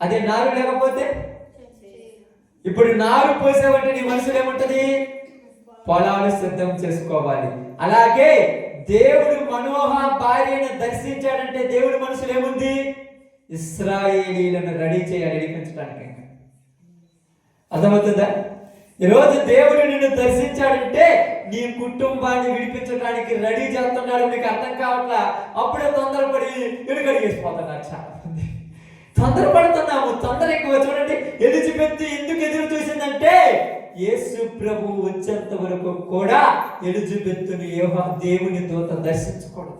అదే నారు లేకపోతే, ఇప్పుడు నారు పోసావంటే నీ మనసులో ఏముంటది? పొలాలు సిద్ధం చేసుకోవాలి. అలాగే దేవుడు మనోహ భార్యను దర్శించాడంటే దేవుడి మనసులో ఏముంది? ఇశ్రాయేలీలను రెడీ చేయాలి, నడిపించడానికి. అర్థమవుతుందా? ఈరోజు దేవుడు నిన్ను దర్శించాడంటే నీ కుటుంబాన్ని విడిపించడానికి రెడీ చేస్తున్నాడు. నీకు అర్థం కావట్లా, అప్పుడే తొందరపడి ఎడుగడిగేసిపోతున్నాడు. చాలా మంది తొందరపడుతున్నాము, తొందర ఎక్కువ. చూడండి, ఎలిజబెత్ ఎందుకు ఎదురు చూసిందంటే యేసు ప్రభు వచ్చేంత వరకు కూడా ఎలిజబెత్తుని దేవుని దూత దర్శించకూడదు.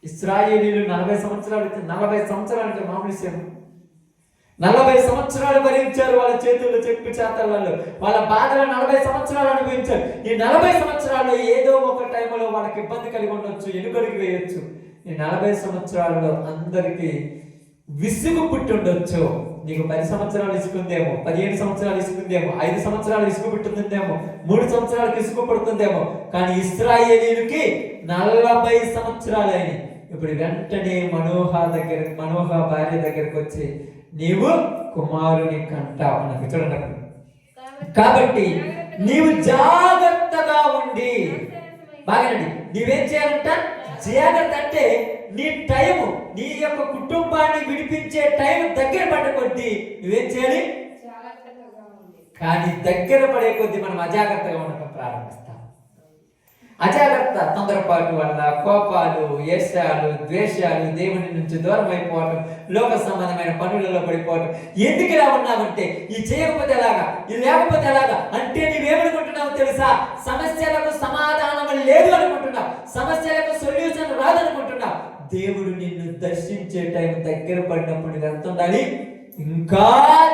ఇశ్రాయేలీలు 40 సంవత్సరాలు, 40 సంవత్సరాలు అంటే మామూలు విషయం. 40 సంవత్సరాలు భరించారు వాళ్ళ చేతుల్లో చెప్పు చేతలలో. వాళ్ళ బాధలు 40 సంవత్సరాలు అనుభవించారు. ఈ 40 సంవత్సరాల్లో ఏదో ఒక టైంలో వాళ్ళకి ఇబ్బంది కలిగి ఉండొచ్చు, ఎనుగడికి వేయొచ్చు. ఈ 40 సంవత్సరాల్లో అందరికీ విసుగు పుట్టి ఉండొచ్చు. నీకు 10 సంవత్సరాలు ఇసుకుందేమో, 15 సంవత్సరాలు ఇసుకుందేమో, 5 సంవత్సరాలు ఇసుకు పుట్టుతుందేమో, 3 సంవత్సరాలకు ఇసుకు పడుతుందేమో. కానీ ఇశ్రాయేలీయులకి 40 సంవత్సరాలు అయినాయి. ఇప్పుడు వెంటనే మనోహ భార్య దగ్గరకు వచ్చి నీవు కుమారుని కంటావు అన్నది. చూడండి, కాబట్టి నీవు జాగ్రత్తగా ఉండి, బాగానండి, నీవేం చేయాలంట? జాగ్రత్త అంటే నీ టైము, నీ యొక్క కుటుంబాన్ని విడిపించే టైం దగ్గర పడే కొద్దీ నువ్వేం చేయాలి? కానీ దగ్గర పడే కొద్దీ మనం అజాగ్రత్తగా ఉండటం ప్రారంభిస్తాం. అజాగ్రత్త, తొందరపాటు వల్ల కోపాలు, ఈర్ష్యాలు, ద్వేషాలు, దేవుని నుంచి దూరం అయిపోవటం, లోక సంబంధమైన పనులలో పడిపోవటం. ఎందుకు ఇలా ఉన్నావంటే ఇది చేయకపోతే ఎలాగా, ఇది లేకపోతే ఎలాగా అంటే నీవేమనుకుంటున్నావు తెలుసా? సమస్యలకు సమాధానం లేదు అనుకుంటున్నావు, సమస్యలకు సొల్యూషన్ రాదనుకుంటున్నావు. దేవుడు నిన్ను దర్శించే టైం దగ్గర పడినప్పుడు నువ్వు ఎంత ఉండాలి? ఇంకా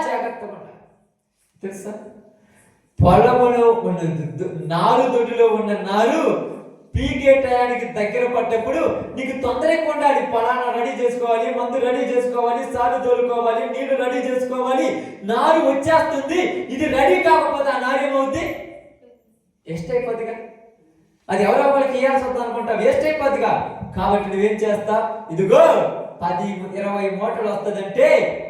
జాగ్రత్తగా ఉండాలి. తెలుసా? పొలములో ఉన్న నారు దొడ్డిలో ఉన్న నారు పీకే టయానికి దగ్గర పడ్డప్పుడు నీకు తొందర ఎక్కువ ఉండాలి. పొలాన్ని రెడీ చేసుకోవాలి, మందు రెడీ చేసుకోవాలి, సాగు తోలుకోవాలి, నీళ్లు రెడీ చేసుకోవాలి. నారు వచ్చేస్తుంది, ఇది రెడీ కాకపోతే ఆ నారు ఏమవుద్ది? వేస్ట్ అయిపోద్దిగా. అది ఎవరో ఒకరికి ఇవ్వాల్సి వస్తుంది అనుకుంటా, వేస్ట్ అయిపోద్దిగా. కాబట్టి నువ్వేం చేస్తా? ఇదిగో 10-20 మూటలు వస్తుందంటే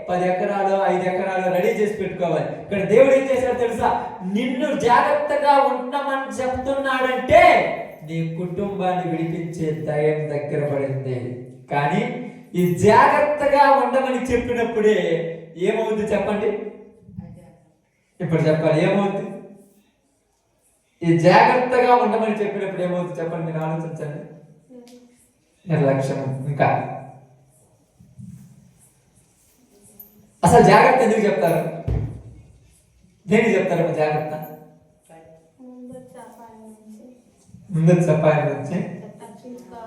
10 ఎకరాలు 5 ఎకరాలు రెడీ చేసి పెట్టుకోవాలి. ఇక్కడ దేవుడు ఏం చేశాడు తెలుసా? నిన్ను జాగ్రత్తగా ఉండమని చెప్తున్నాడంటే నీ కుటుంబాన్ని విడిపించే దయం దగ్గర పడింది. కానీ ఈ జాగ్రత్తగా ఉండమని చెప్పినప్పుడే ఏమవుతుంది చెప్పండి? ఇప్పుడు చెప్పాలి, ఏమవుతుంది? ఈ జాగ్రత్తగా ఉండమని చెప్పినప్పుడు ఏమవుతుంది చెప్పండి? మీరు ఆలోచించండి. నిర్లక్ష్యం. ఇంకా అసలు జాగ్రత్త ఎందుకు చెప్తారు? దేనికి చెప్తారేమో జాగ్రత్త? ముందు చెప్పాలి నుంచి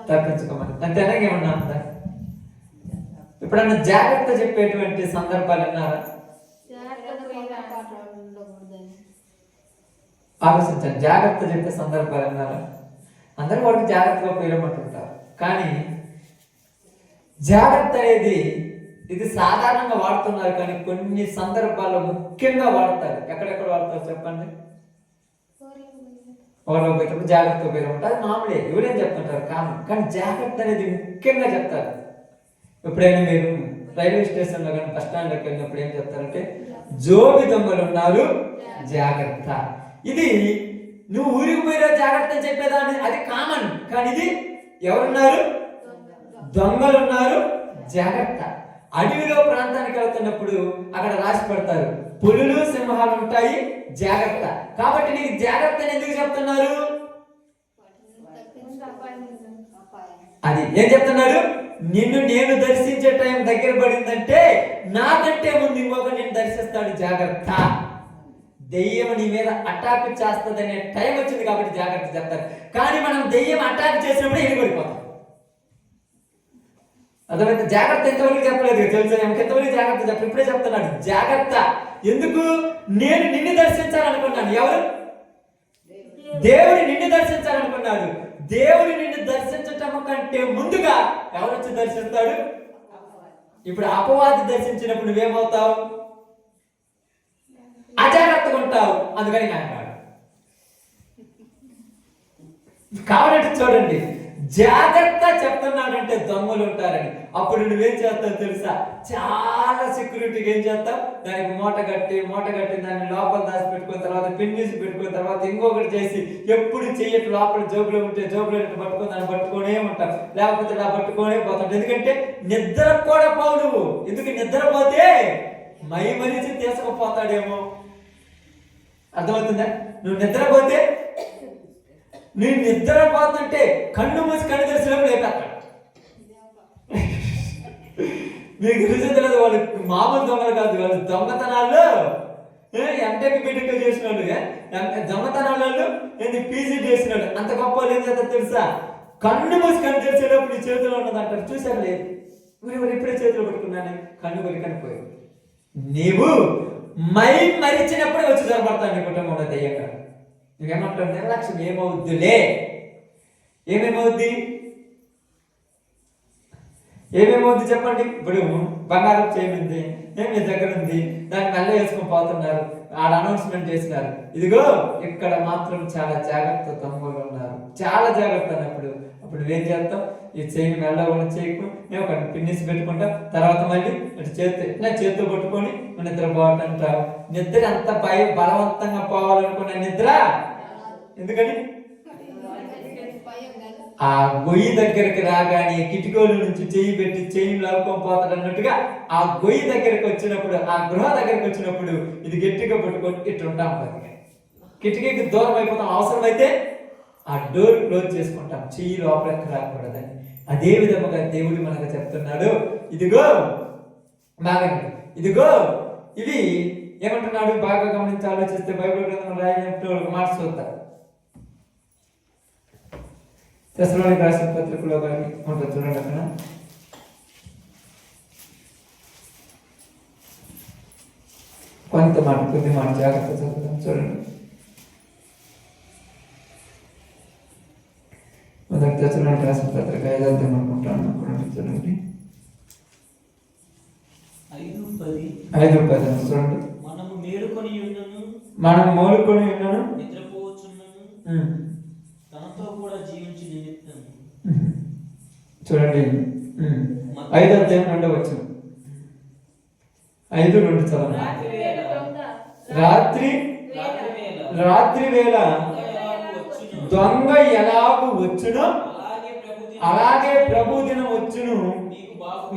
తప్పించుకోమని అంతేనా? ఏమన్నా ఉందా? ఎప్పుడన్నా జాగ్రత్త చెప్పేటువంటి సందర్భాలు విన్నారా? ఆలోచించండి. జాగ్రత్త చెప్పే సందర్భాలు విన్నారా? అందరూ వాడికి జాగ్రత్తగా పోయిరమ్మంటుంటారు, కానీ జాగ్రత్త అనేది ఇది సాధారణంగా వాడుతున్నారు, కానీ కొన్ని సందర్భాల్లో ముఖ్యంగా వాడతారు. ఎక్కడెక్కడ వాడతారు చెప్పండి? ఎవరో పోయేటప్పుడు జాగ్రత్తగా పోయిరమ్మంటారు, అది మామూలే, ఎవరేం చెప్తుంటారు కామన్. కానీ జాగ్రత్త అనేది ముఖ్యంగా చెప్తారు. ఎప్పుడైనా మీరు రైల్వే స్టేషన్లో కానీ బస్ స్టాండ్లోకి వెళ్ళినప్పుడు ఏం చెప్తారంటే, జోబి దొంగలు ఉన్నారు జాగ్రత్త. ఇది నువ్వు ఊరికి పోయినా జాగ్రత్త చెప్పేదాన్ని, అది కామన్. కానీ ఇది ఎవరున్నారు? దొంగలు ఉన్నారు జాగ్రత్త. అడవిలో ప్రాంతానికి వెళ్తున్నప్పుడు అక్కడ రాసి పెడతారు, పులులు సింహాలు ఉంటాయి జాగ్రత్త. కాబట్టి నీకు జాగ్రత్త ఎందుకు చెప్తున్నారు? అది ఏం చెప్తున్నారు? నిన్ను నేను దర్శించే టైం దగ్గర పడిందంటే నాకంటే ముందు ఇంకొక నేను దర్శిస్తాడు జాగ్రత్త. దెయ్యం నీ మీద అటాక్ చేస్తుంది అనే టైం వచ్చింది కాబట్టి జాగ్రత్త చెప్తారు. కానీ మనం దెయ్యం అటాక్ చేసినప్పుడు ఎగిరిపడిపోతాం. అర్థమైతే? జాగ్రత్త ఎంతవరకు చెప్పలేదు తెలుసా? ఎంతవరకు జాగ్రత్త చెప్ప ఇప్పుడే చెప్తున్నాడు జాగ్రత్త. ఎందుకు? నేను నిన్ను దర్శించాలనుకున్నాను. ఎవరు? దేవుడు నిన్ను దర్శించాలనుకున్నాడు. దేవుడు నిన్ను దర్శించటం కంటే ముందుగా ఎవరు వచ్చి దర్శిస్తాడు? ఇప్పుడు అపవాది దర్శించినప్పుడు నువ్వేమవుతావు? అజాగ్రత్తగా ఉంటావు. అందుకని కావాలంటే చూడండి, జాగ్రత్త చెప్తున్నాడంటే దొంగలు ఉంటారని. అప్పుడు నువ్వేం చేస్తావు తెలుసా? చాలా సెక్యూరిటీగా ఏం చేస్తావు? దానికి మూట కట్టి దాన్ని లోపల దాచి పెట్టుకున్న తర్వాత పిన్నిసి పెట్టుకున్న తర్వాత ఇంకొకటి చేసి ఎప్పుడు చెయ్యట్టు లోపల జోబులో ఉంటే జోబులో పట్టుకొని దాన్ని పట్టుకొనే ఉంటావు, లేకపోతే ఇలా పట్టుకొనే పోతాడు. ఎందుకంటే నిద్ర కూడా పోవు నువ్వు. ఎందుకు? నిద్రపోతే మరిచి తీసుకుపోతాడేమో. అర్థమవుతుందా? నువ్వు నిద్రపోతే, నేను నిద్రపోతుంటే కన్ను మూసి కన్ను తెరిచినప్పుడు లేపేస్తాడు. మీకు తెలియదు, వాళ్ళు మామూలు దొంగలు కాదు, వాళ్ళు దొంగతనాల్లో ఎంటెక్ బిటెక్ చేసినాడు, దొంగతనాలలో పీజీ చేసినాడు. అంత గొప్ప వాళ్ళు ఏం చేస్తారు తెలుసా? కన్ను మూసి కన్ను తెరిచేటప్పుడు నీ చేతిలో ఉన్నది అంటారు. చూసారు లేదు? మీరు ఇప్పుడే చేతిలో పెట్టుకున్నాను, కన్ను కొరికని పోయి నీవు మరిచినప్పుడే వచ్చి జరపడతాను నీ కుటుంబంలో దెయ్యంగా. నువ్వేమంటావు? నిర్లక్ష్యం ఏమవుద్దులే. ఏమేమవుద్ది చెప్పండి. ఇప్పుడు బంగారం చేయనుంది, మీ దగ్గర ఉంది, దాన్ని మెల్ల వేసుకొని పోతున్నారు, ఆడ అనౌన్స్మెంట్ చేసినారు, ఇదిగో ఇక్కడ మాత్రం చాలా జాగ్రత్త దొంగలు ఉన్నారు, చాలా జాగ్రత్త అన్నప్పుడు అప్పుడు నువ్వేం చేస్తావు? ఈ చేయి మెల్ల చేయకు, నేను ఒక పిన్నిసి పెట్టుకుంటా, తర్వాత మళ్ళీ చేతితో పట్టుకొని నిద్ర పోవటంటావు. నిద్ర అంత బలవంతంగా పోవాలనుకున్న నిద్ర. ఎందుకని? ఆ గొయ్యి దగ్గరికి రాగానే కిటికీల నుంచి చెయ్యి పెట్టి చెయ్యి లాక్కొని పోతాడు అన్నట్టుగా ఆ గొయ్యి దగ్గరికి వచ్చినప్పుడు, ఆ గృహ దగ్గరికి వచ్చినప్పుడు ఇది గట్టిగా పట్టుకొని ఇట్టు ఉంటాం. కిటికీకి దూరం అయిపోతాం. అవసరమైతే ఆ డోర్ క్లోజ్ చేసుకుంటాం, చెయ్యి లోపలికి రాకూడదని. అదే విధముగా దేవుడు మనకు చెప్తున్నాడు, ఇదిగో బాగండి, ఇదిగో ఇవి ఏమంటున్నాడు? బాగా గమనించి ఆలోచిస్తే బైబిల్ గ్రంథం రాయినప్పుడు ఒక మాట చూద్దాం. తెస్సలోనికీయులకు రాసిన పత్రికలో కానీ ఉంటుంది చూడండి. అక్కడ కొద్ది మాట జాగ్రత్త చదువుతాం చూడండి. మొదటి తెస్సలోనికీయులకు రాసిన పత్రిక 5వ అధ్యాయం అనుకుంటాను చూడండి. 5:10 చూడండి. మనము మేలుకొని ఉన్నను నిద్రపోవచ్చున్నను తనతో కూడా జీవించి నిమిత్తం. చూడండి 5వ అధ్యాయం 2వ వచనం. 5:2 చదవండి. రాత్రి వేళ దొంగ ఎలాగూ వచ్చునో అలాగే ప్రభు దినం వచ్చును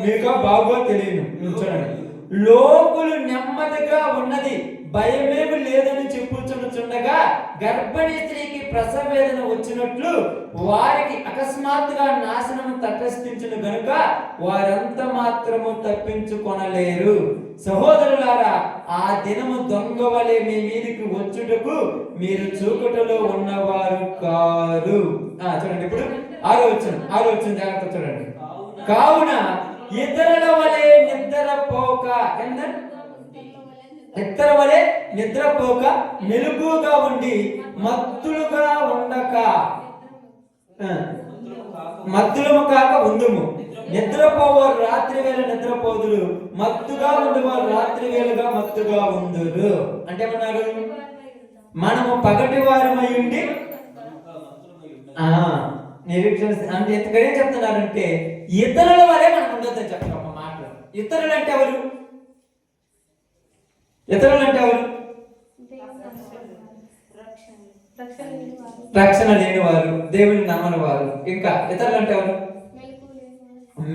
మీకు బాగా తెలియను. చూడండి, లోకులు నెమ్మదిగా ఉన్నది భయమేమి లేదని చెప్పుచుండగా గర్భిణీ స్త్రీకి ప్రసవ వేదన వచ్చినట్లు వారికి అకస్మాత్తుగా నాశనం తటస్థించును గనుక వారంత మాత్రము తప్పించుకొనలేరు. సహోదరులారా, ఆ దినము దొంగ వలె మీ మీదికి వచ్చుటకు మీరు చూకుటలో ఉన్నవారు కారు. చూడండి, ఇప్పుడు ఆరో వచ్చిన జాగ్రత్త చూడండి. కావున ఇతరుల వలె నిద్రపోక, ఇతరుల వలె నిద్రపోక మెలకువగా ఉండి మత్తులుగా ఉండక, మత్తులము కాక ఉందుము. నిద్రపోవారు రాత్రి వేళ నిద్రపోదురు, మత్తుగా ఉండేవారు రాత్రి వేళగా మత్తుగా ఉందురు. అంటే ఏమన్నారు? మనము పగటి వారమై ఉండి నిరీక్షణ అంటే ఇక్కడ ఏం చెప్తున్నారంటే ఇతరుల వలె మనం ఉండొద్దని చెప్తారు ఒక మాట. ఇతరులు అంటే ఎవరు? ఇతరులు అంటే ఎవరు? రక్షణ లేని వారు, దేవుని నమ్మని వారు. ఇంకా ఇతరులు అంటే ఎవరు?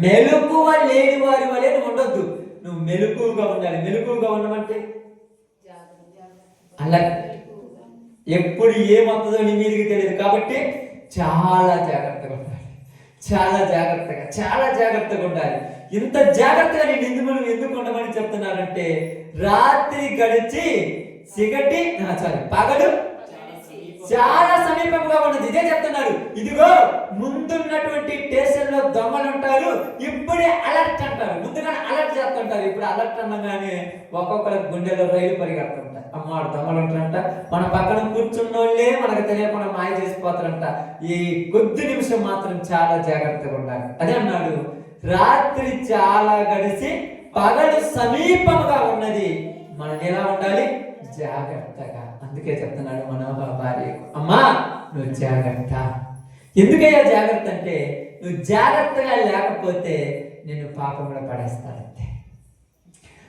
మెలకువ లేని వారి వలె నువ్వు ఉండొద్దు, నువ్వు మెలకువగా ఉండాలి. మెలకువగా ఉండమంటే అలా ఎప్పుడు ఏమవుతుందో నీ మీదకి తెలియదు, కాబట్టి చాలా జాగ్రత్తగా ఉండాలి. చాలా జాగ్రత్తగా ఉండాలి. ఇంత జాగ్రత్తగా నేను ఎందుకు ఉండమని చెప్తున్నానంటే రాత్రి గడిచి పగలు చాలా సమీపంగా ఉన్నది. ఇదే చెప్తున్నాడు. ఇదిగో ముందున్నటువంటి స్టేషన్ లో దొంగలు ఉంటారు, ఇప్పుడే అలర్ట్ అంటారు. ముందుగానే అలర్ట్ చేస్తుంటారు. ఇప్పుడు అలర్ట్ అనగానే ఒక్కొక్కరి గుండెలో రైలు పరిగెడుతుంటారు. అమ్మాడు దొంగలు ఉంటారంట, మన పక్కన కూర్చున్నోళ్ళే మనకు తెలియకుండా మాయ చేసిపోతారంట. ఈ కొద్ది నిమిషం మాత్రం చాలా జాగ్రత్తగా ఉండాలి. అదే అన్నాడు, రాత్రి చాలా గడిచి పగలు సమీపంగా ఉన్నది, మనం ఎలా ఉండాలి? జాగ్రత్తగా. అందుకే చెప్తున్నాడు మనోహర భార్యకు, అమ్మా నువ్వు జాగ్రత్త. ఎందుకయ్యా జాగ్రత్త అంటే, నువ్వు జాగ్రత్తగా లేకపోతే నిన్ను పాపంలో పడేస్తాడంతే.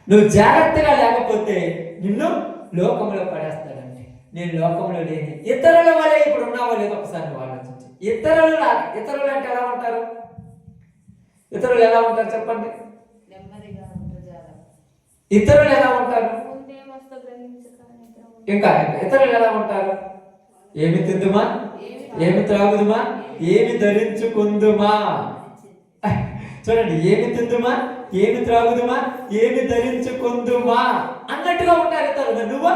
నువ్వు జాగ్రత్తగా లేకపోతే నిన్ను లోకంలో పడేస్తాడంటే. నేను లోకంలో లేని ఇతరుల వల్ల ఇప్పుడు ఉన్నావో లేదో ఒకసారి నువ్వు ఆలోచించి. ఇతరులు అంటే ఎలా ఉంటారు? ఇతరులు ఎలా ఉంటారు చెప్పండి? ఇతరులు ఎలా ఉంటారు? ఇంకా ఇతరులు ఎలా ఉంటారు? ఏమి తిందుమా, ఏమి త్రాగుదుమా, ఏమి ధరించుకుందుమా. చూడండి, ఏమి తిందుమా, ఏమి త్రాగుదుమా, ఏమి ధరించుకుందుమా అన్నట్టుగా ఉంటారు ఇతరులు. నువ్వు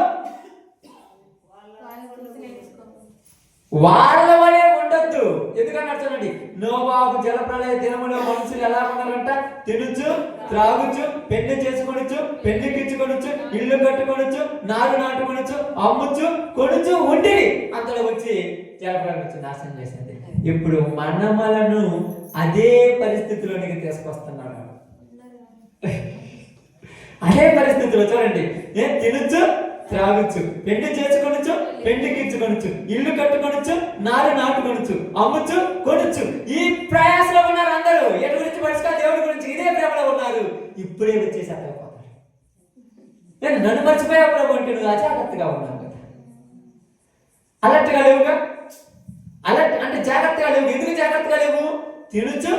వాళ్ళ వలే ఉండొద్దు. ఎందుకన్నారు చూడండి, నోవాహు జలప్రళయ దినములో మనుషులు ఎలా ఉన్నారంట? తినుచు, త్రాగుచు, పెళ్లి చేసుకొనొచ్చు, పెళ్లికిచ్చుకొనొచ్చు, ఇల్లు కట్టుకొనొచ్చు, నారు నాటుకొనొచ్చు, అమ్ముచు, కొనుచు ఉండి అంతలో వచ్చి జలప్రళయం వచ్చి నాశనం చేసింది. ఇప్పుడు మనమలను అదే పరిస్థితిలోనికి తీసుకొస్తున్నాడు. అదే పరిస్థితిలో చూడండి, ఏం తినొచ్చు, త్రాగొచ్చు, పెళ్లి చేసుకొనొచ్చు, పెళ్లికి ఇచ్చుకొనొచ్చు, ఇల్లు కట్టుకొనొచ్చు, నారు నాటుకొనొచ్చు, అమ్ముచ్చు, కొనొచ్చు. ఈ ప్రయాసలో ఉన్నారు అందరూ. ఎటు గురించి మర్చిపోయి దేవుడి గురించి ఇదే ప్రేమలో ఉన్నారు. ఇప్పుడే వచ్చేసి అక్కడ పోతారు. నేను నన్ను మర్చిపోయా ప్రభు అంటే నువ్వు అజాగ్రత్తగా ఉన్నావు కదా. అలర్ట్గా లేవుగా. అలర్ట్ అంటే జాగ్రత్తగా లేవు. ఎందుకు జాగ్రత్తగా లేవు? తినొచ్చు,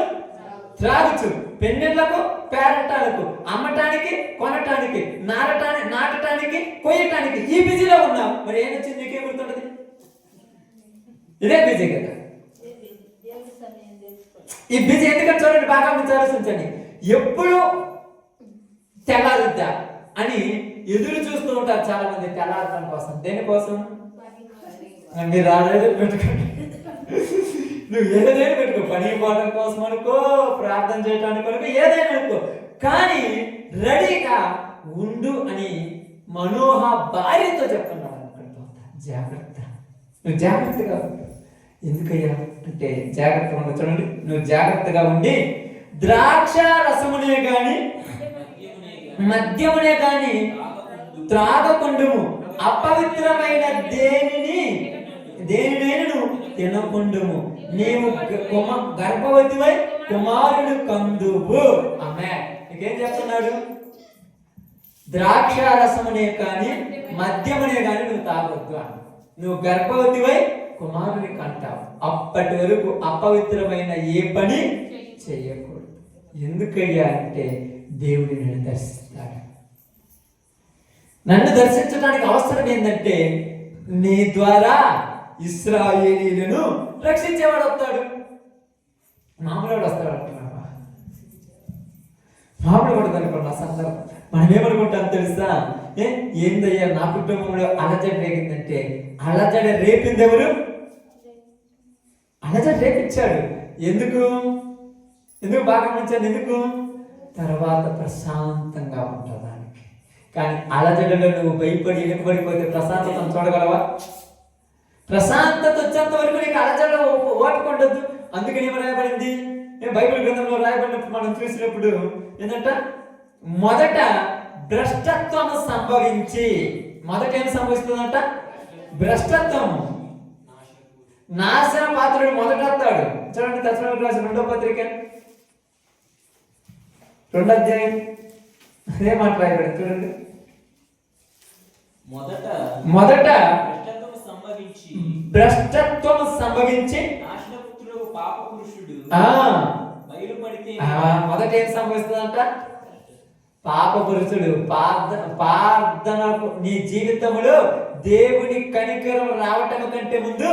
త్రాగుచు, పెన్నెళ్లకు, పేరంటాలకు, అమ్మటానికి, కొనటానికి, నాటటానికి, కొయ్యటానికి ఈ బిజీలో ఉన్నావు. మరి ఏం వచ్చింది? నీకే గుర్తుంటది? ఇదే బిజీ కదా. ఈ బిజీ ఎందుకంటే చూడండి, బాగా ఆలోచించండి. ఎప్పుడు తెల్లారుద్దా అని ఎదురు చూస్తూ ఉంటారు చాలా మంది. తెల్లారటం కోసం. దేనికోసం? మీరు రాలేదు పెట్టుకోండి, నువ్వు ఏదైనా పెట్టుకో, పని పోవడం కోసం అనుకో, ప్రార్థన చేయడానికి అనుకో, ఏదైనా అనుకో, కానీ రెడీగా ఉండు అని మనోహ భార్యతో చెప్తున్నాడు అనుకుంటా. జాగ్రత్త, నువ్వు జాగ్రత్తగా ఉండు. ఎందుకయ్యా అంటే జాగ్రత్తగా ఉండు. చూడండి, నువ్వు జాగ్రత్తగా ఉండి ద్రాక్ష రసమునే గాని మద్యమునే గాని త్రాగకుండుము, అపవిత్రమైన దేనినైనా తినకుండుము, నీవు గర్భవతివై కుమారుడు కందువు. ఆమె నీకేం చెప్తున్నాడు? ద్రాక్ష రసమునే కానీ మద్యమునే కానీ నువ్వు తాగొద్దు అని. నువ్వు గర్భవతివై కుమారుని కంటావు. అప్పటి వరకు అపవిత్రమైన ఏ పని చెయ్యకూడదు. ఎందుకయ్యా అంటే దేవుడు నిన్ను దర్శిస్తాడు. నన్ను దర్శించడానికి అవసరం ఏంటంటే నీ ద్వారా ఇశ్రాయేలీయులను రక్షించేవాడు వస్తాడు. మామూలు వస్తాడు అంటున్నావా? మామూలు కూడా అనుకున్నా సందర్భం. మనం ఏమనుకుంటాం తెలుసా? ఏందయ్యా నా కుటుంబంలో అలజడి రేగిందంటే, అలజడి రేపింది ఎవరు? అలజడి రేపించాడు. ఎందుకు బాగా మంచిది? ఎందుకు? తర్వాత ప్రశాంతంగా ఉండడానికి. కానీ అలజడిలో నువ్వు భయపడి వెనుకబడిపోతే ప్రశాంతతను చూడగలవా? ప్రశాంతత వచ్చేంత వరకు నీకు అలజడిలో ఓటుకుండద్దు. అందుకని ఏమి రాయబడింది? బైబిల్ గ్రంథంలో రాయబడినప్పుడు మనం చూసినప్పుడు ఏంటంట, మొదట భ్రష్టత్వం సంభవించి, మొదట ఏం సంభవిస్తుందంట? భ్రష్టత్వం. నాశన పాత్రుడు మొదట వస్తాడు. చూడండి, తెస్సలోనికీయులకు రాసిన 2వ పత్రిక 2వ అధ్యాయం అదే మాట్లాడాడు. చూడండి, మొదట భ్రష్టత్వం సంభవించి మొదట ఏం సంభవిస్తుందంట? పాప పురుషుడు ప్రార్థనకు నీ జీవితంలో దేవుని కనికరం రావటం కంటే ముందు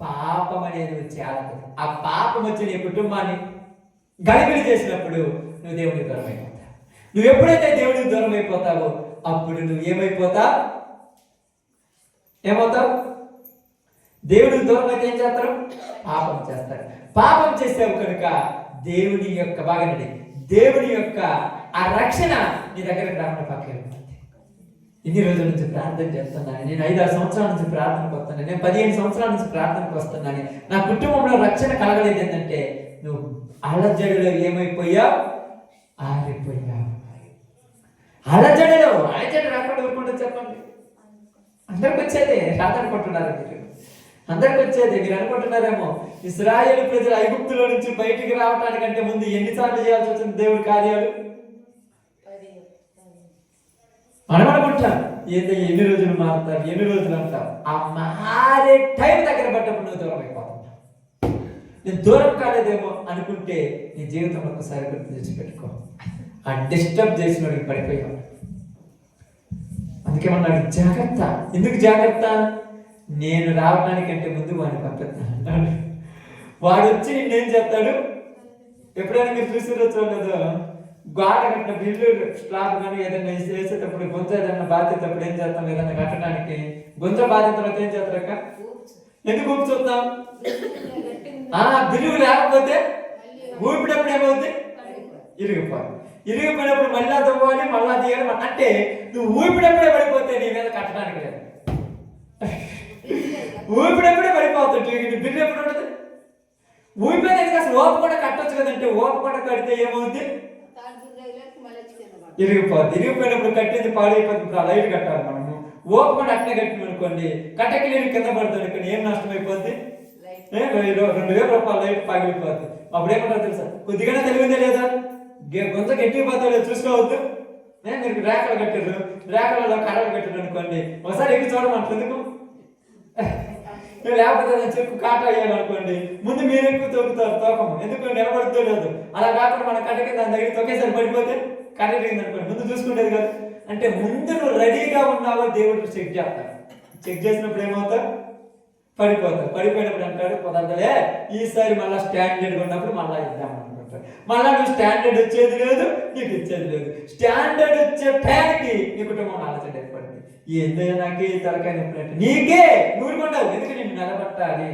పాపం అనేది వచ్చి ఆడదు. ఆ పాపం వచ్చి నీ కుటుంబాన్ని గడిబిడి చేసినప్పుడు నువ్వు దేవునికి దూరం అయిపోతావు. నువ్వు ఎప్పుడైతే దేవునికి దూరం అయిపోతావో అప్పుడు నువ్వు ఏమైపోతావు? దేవుడికి దూరం అయితే ఏం చేస్తారు? పాపం చేస్తారు. పాపం చేసావు కనుక దేవుని యొక్క బాగానండి, దేవుని యొక్క ఆ రక్షణ నీ దగ్గరకు రాకుండా పక్కన. ఇన్ని రోజుల నుంచి ప్రార్థన చేస్తున్నాను, నేను 5-6 సంవత్సరాల నుంచి ప్రార్థనకు వస్తున్నాను, నేను 15 సంవత్సరాల నుంచి ప్రార్థనకు వస్తున్నాను, నా కుటుంబంలో రక్షణ కలగలేదు. ఏంటంటే నువ్వు అలజడిలో ఏమైపోయావు? ఆరిపోయావు. అలజడి రాకుండా ఊరుకుంటే చెప్పండి. అందరికి వచ్చేది రాదనుకుంటున్నారు మీరు. అందరికి వచ్చేది. మీరు అనుకుంటున్నారేమో ఇశ్రాయేలు ప్రజలు ఐగుప్తులో నుంచి బయటికి రావటానికంటే ముందు ఎన్నిసార్లు చేయాల్సి వచ్చింది దేవుడి కార్యాలు? మనం అనుకుంటాం ఏదో ఎన్ని రోజులు మారుతారు, ఎన్ని రోజులు అంటారు. ఆ మారే టైం దగ్గర పడ్డప్పుడు నువ్వు దూరం అయిపోతున్నావు. నేను దూరం కాలేదేమో అనుకుంటే నీ జీవితంలో ఒకసారి గుర్తు తెచ్చిపెట్టుకో. ఆ డిస్టర్బ్ చేసినోడికి పడిపోయావు. అందుకేమన్నాడు? జాగ్రత్త. ఎందుకు జాగ్రత్త? నేను రావడానికంటే ముందు వాడిని పంపిస్తాను అన్నాడు. వాడు వచ్చి నిన్నేం చేస్తాడు? ఎప్పుడైనా మీరు చూసిరో చూడలేదు, గోడ కట్టిన బిల్లు స్లాబ్ కానీ ఏదైనా వేసేటప్పుడు గొంత ఏదైనా బాధ్యతప్పుడు ఏం చేస్తాం? ఏదైనా కట్టడానికి గొంత బాధ్యతలో ఏం చేస్తారక్క? ఎందుకు ఊపి చూద్దాం? బిల్లు లేకపోతే ఊపినప్పుడు ఏమవుతుంది? ఇరిగిపోయినప్పుడు మళ్ళా తవ్వాలి, మళ్ళా తీయాలి. అంటే నువ్వు ఊపినప్పుడే పడిపోతే నీ మీద కట్టడానికి లేదు. ఊపినప్పుడే పడిపోతుంది. బిల్లు ఎప్పుడు ఉంటుంది? ఊపిపోయినది అసలు ఓపు కూడా కట్టొచ్చు కదంటే ఓపు కూడా కడితే ఏమవుతుంది? ఇరిగిపోద్ది. ఇరిగిపోయినప్పుడు కట్టింది పాడైపోతుంది. ఆ లైట్ కట్టాలి మనము. ఓపు కూడా అట్నే కట్టిన అనుకోండి, కట్టకి నీరు కింద పడుతుంది అనుకోండి, ఏం నష్టం అయిపోద్ది? 2,000 రూపాయల లైట్ పగిలిపోద్ది. అప్పుడు ఏమంటారు తెలుసా? కొద్దిగానే తెలివిందే లేదా? గొంత గట్టిగా పోతాడో చూసుకోవద్దు. మీరు రేఖలు కట్టారు, రేఖలలో కర్రలు కట్టారు అనుకోండి, ఒకసారి ఎక్కి చూడమంటారు. ఎందుకు? లేకపోతే చెక్కు కాట అయ్యాలనుకోండి, ముందు మీరు ఎక్కువ తొక్కుతారు తోకం. ఎందుకు? నిలబడుతూ లేదు. అలా కాకుండా మన కట్టకి దాని దగ్గర తొక్కేసరి పడిపోతే కర్ర అనుకోండి, ముందు చూసుకుంటేది కాదు. అంటే ముందు నువ్వు రెడీగా ఉన్నావో దేవుడు చెక్ చేస్తాడు. చెక్ చేసినప్పుడు ఏమవుతావు? పడిపోతావు. పడిపోయినప్పుడు అంటాడు కుదరదలే, ఈసారి మళ్ళీ స్టాండర్డ్గా ఉన్నప్పుడు మళ్ళీ ఇద్దామని అనుకుంటాడు. మళ్ళీ నువ్వు స్టాండర్డ్ వచ్చేది లేదు, నీకు ఇచ్చేది లేదు. స్టాండర్డ్ వచ్చే టైంకి నీ కుటుంబం ఆలోచన ఏర్పడింది. ఏందయ్యా నాకే తలకాయ నొప్పినట్టు నీకే నూరుకుంటావు. ఎందుకు? నేను నిలబెట్టాలి,